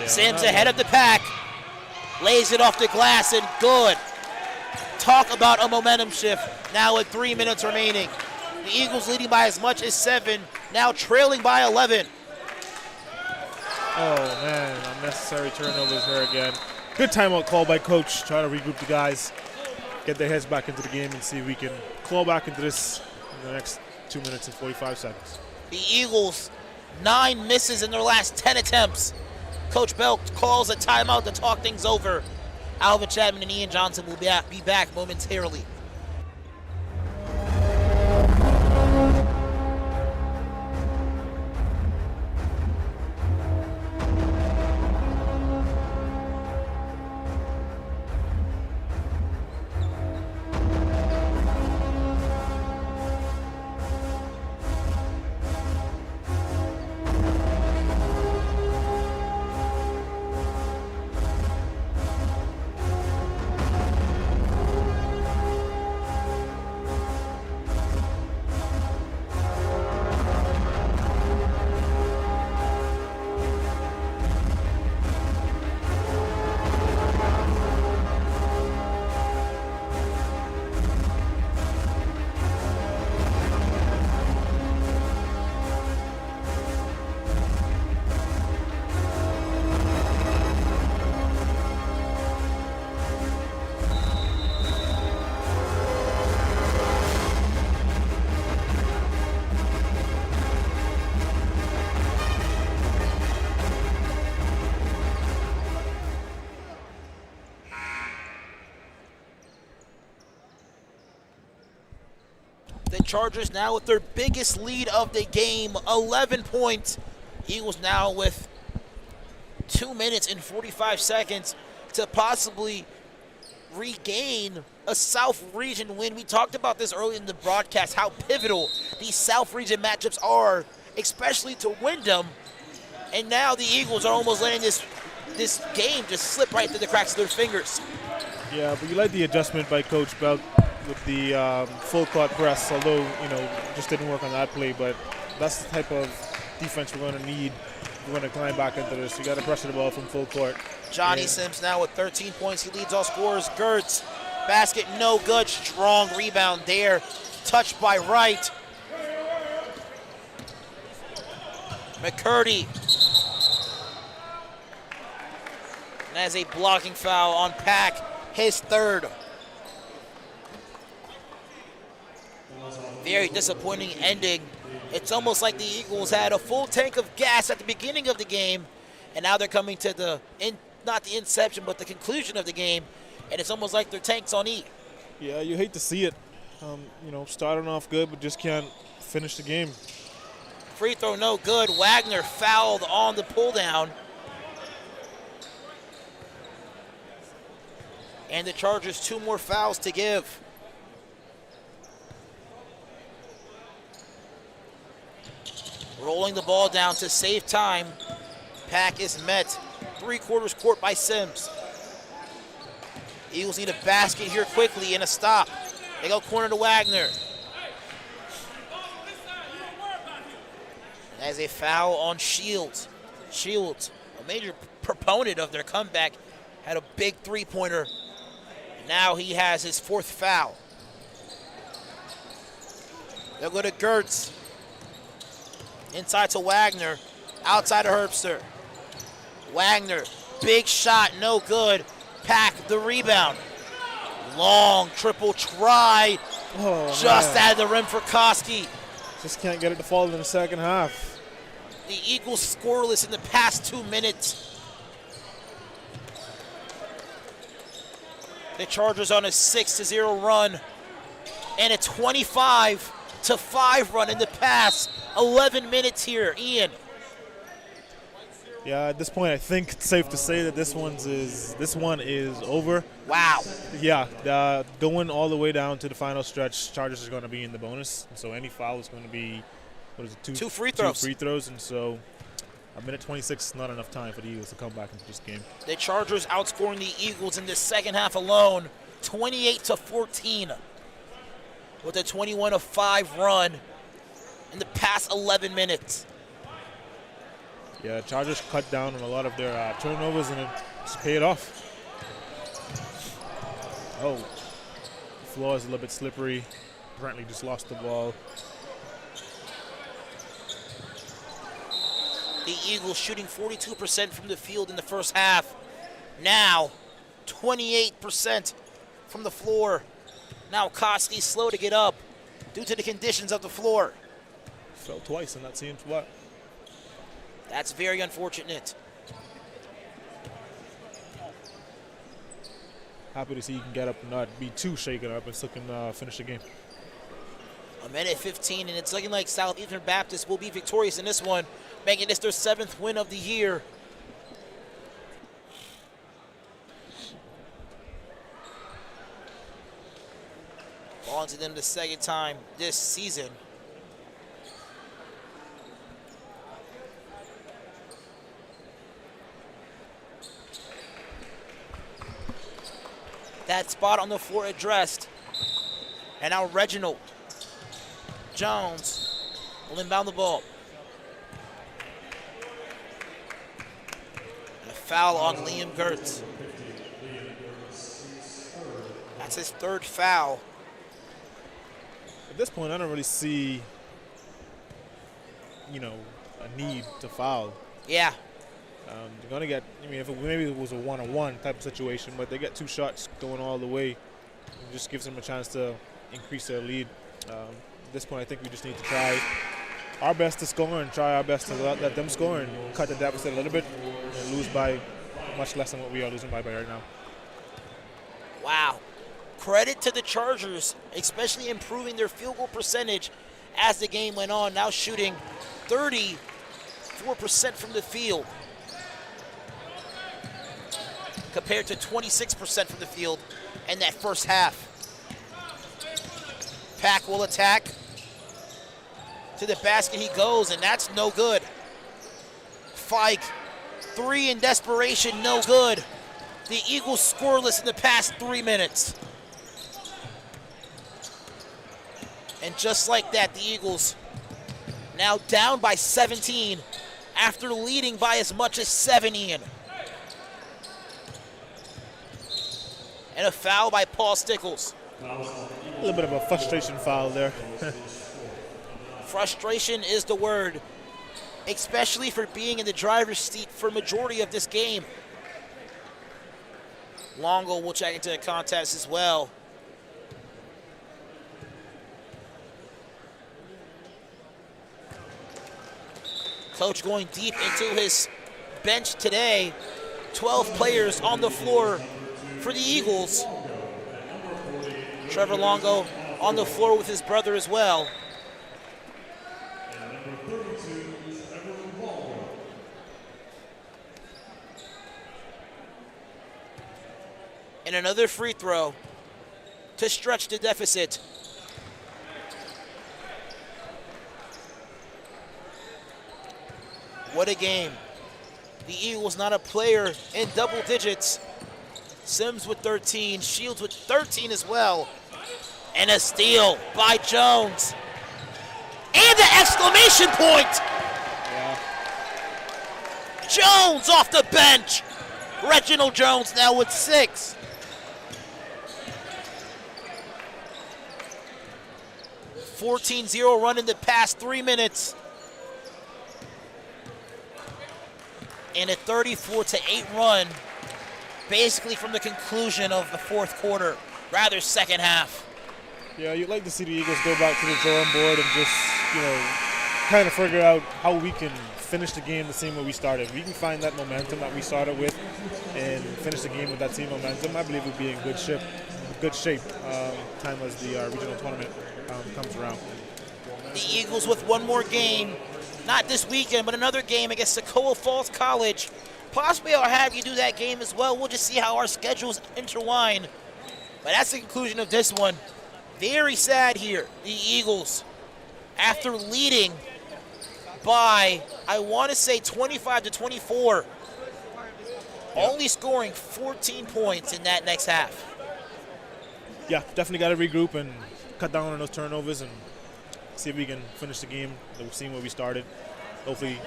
B: Sims ahead of the Pack. Lays it off the glass and good. Talk about a momentum shift now with 3 minutes remaining. The Eagles leading by as much as 7, now trailing by 11.
C: Oh man, unnecessary turnovers here again. Good timeout call by coach, try to regroup the guys, get their heads back into the game and see if we can claw back into this in the next 2 minutes and 45 seconds.
B: The Eagles, 9 misses in their last 10 attempts. Coach Bell calls a timeout to talk things over. Alvin Chapman and Ian Johnson will be back momentarily. The Chargers now with their biggest lead of the game, 11 points. Eagles now with 2 minutes and 45 seconds to possibly regain a South Region win. We talked about this early in the broadcast, how pivotal these South Region matchups are, especially to Wyndham. And now the Eagles are almost letting this game just slip right through the cracks of their fingers.
C: Yeah, but you like the adjustment by Coach Belt with the full court press, although, just didn't work on that play, but that's the type of defense we're going to need we're going to climb back into this. You got to pressure the ball from full court.
B: Johnny Sims now with 13 points. He leads all scorers. Gertz, basket no good. Strong rebound there. Touched by Wright. McCurdy. And as a blocking foul on Pack, his third. Very disappointing ending. It's almost like the Eagles had a full tank of gas at the beginning of the game, and now they're coming to the, not the inception, but the conclusion of the game, and it's almost like their tank's on E.
C: Yeah, you hate to see it. Starting off good, but just can't finish the game.
B: Free throw no good. Wagner fouled on the pull down. And the Chargers 2 more fouls to give. Rolling the ball down to save time. Pack is met. 3/4 court by Sims. Eagles need a basket here quickly and a stop. They go corner to Wagner. As a foul on Shields. Shields, a major proponent of their comeback, had a big three-pointer. Now he has his 4th foul. They'll go to Gertz. Inside to Wagner. Outside to Herbster. Wagner, big shot, no good. Pack the rebound. Long triple try. Just out of the rim for Koski.
C: Just can't get it to fall in the second half.
B: The Eagles scoreless in the past 2 minutes. The Chargers on a 6-0 run and a 25-5 run in the past 11 minutes here. Ian.
C: Yeah, at this point, I think it's safe to say that this one is over.
B: Wow.
C: Yeah, going all the way down to the final stretch, Chargers are going to be in the bonus, and so any foul is going to be, two free throws. 2 free throws, and so a minute 26 is not enough time for the Eagles to come back into this game.
B: The Chargers outscoring the Eagles in the second half alone, 28-14, with a 21-5 run in the past 11 minutes.
C: Yeah, Chargers cut down on a lot of their turnovers, and it's paid off. Oh, the floor is a little bit slippery. Apparently just lost the ball.
B: The Eagles shooting 42% from the field in the first half. Now, 28% from the floor. Now Koski slow to get up due to the conditions of the floor.
C: Fell twice in that same spot.
B: That's very unfortunate.
C: Happy to see he can get up and not be too shaken up and still can finish the game.
B: A minute 15, and it's looking like Southeastern Baptist will be victorious in this one, making this their 7th win of the year. On to them the second time this season. That spot on the floor addressed. And now Reginald Jones will inbound the ball. And a foul on Liam Gertz. That's his 3rd foul.
C: At this point, I don't really see, a need to foul.
B: Yeah.
C: They're going to get, if maybe it was a 1-on-1 type of situation, but they get 2 shots going all the way. It just gives them a chance to increase their lead. At this point, I think we just need to try our best to score and try our best to let them score and cut the deficit a little bit and lose by much less than what we are losing by right now.
B: Wow. Credit to the Chargers, especially improving their field goal percentage as the game went on, now shooting 34% from the field compared to 26% from the field in that first half. Pack will attack. To the basket he goes, and that's no good. Fike, 3 in desperation, no good. The Eagles scoreless in the past 3 minutes. And just like that, the Eagles now down by 17 after leading by as much as 7, Ian. And a foul by Paul Stickles.
C: A little bit of a frustration foul there.
B: Frustration is the word, especially for being in the driver's seat for majority of this game. Longo will check into the contest as well. Coach going deep into his bench today. 12 players on the floor for the Eagles. Trevor Longo on the floor with his brother as well. And another free throw to stretch the deficit. What a game. The Eagles not a player in double digits. Sims with 13, Shields with 13 as well. And a steal by Jones. And an exclamation point!
C: Yeah.
B: Jones off the bench. Reginald Jones now with 6. A 14-0 run in the past 3 minutes. And a 34-8 run basically from the conclusion of the fourth quarter, rather second half.
C: Yeah, you'd like to see the Eagles go back to the drawing board and just, kind of figure out how we can finish the game the same way we started. We can find that momentum that we started with and finish the game with that same momentum. I believe we'll be in good shape time as the regional tournament comes around.
B: The Eagles with one more game, not this weekend, but another game against Toccoa Falls College. Possibly I'll have you do that game as well. We'll just see how our schedules intertwine. But that's the conclusion of this one. Very sad here. The Eagles, after leading by, I want to say 25-24, only scoring 14 points in that next half.
C: Yeah, definitely got to regroup and cut down on those turnovers and see if we can finish the game the same way we started. Hopefully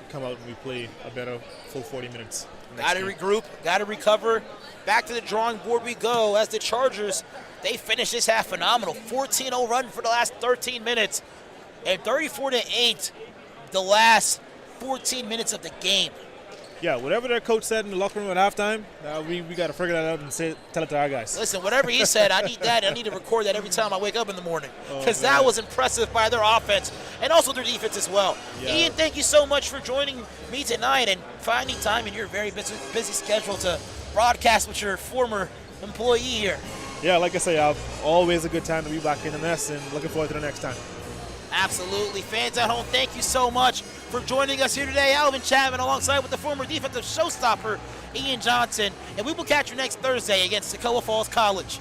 C: come out and we play a better full 40 minutes.
B: Got to regroup, got to recover. Back to the drawing board we go as the Chargers, they finish this half phenomenal. 14-0 run for the last 13 minutes and 34-8 the last 14 minutes of the game.
C: Yeah, whatever their coach said in the locker room at halftime, we got to figure that out and tell it to our guys.
B: Listen, whatever he said, I need that. I need to record that every time I wake up in the morning because that was impressive by their offense and also their defense as well. Yeah. Ian, thank you so much for joining me tonight and finding time in your very busy schedule to broadcast with your former employee here.
C: Yeah, like I say, always a good time to be back in the mess and looking forward to the next time.
B: Absolutely. Fans at home, thank you so much for joining us here today. Alvin Chapman alongside with the former defensive showstopper, Ian Johnson. And we will catch you next Thursday against Toccoa Falls College.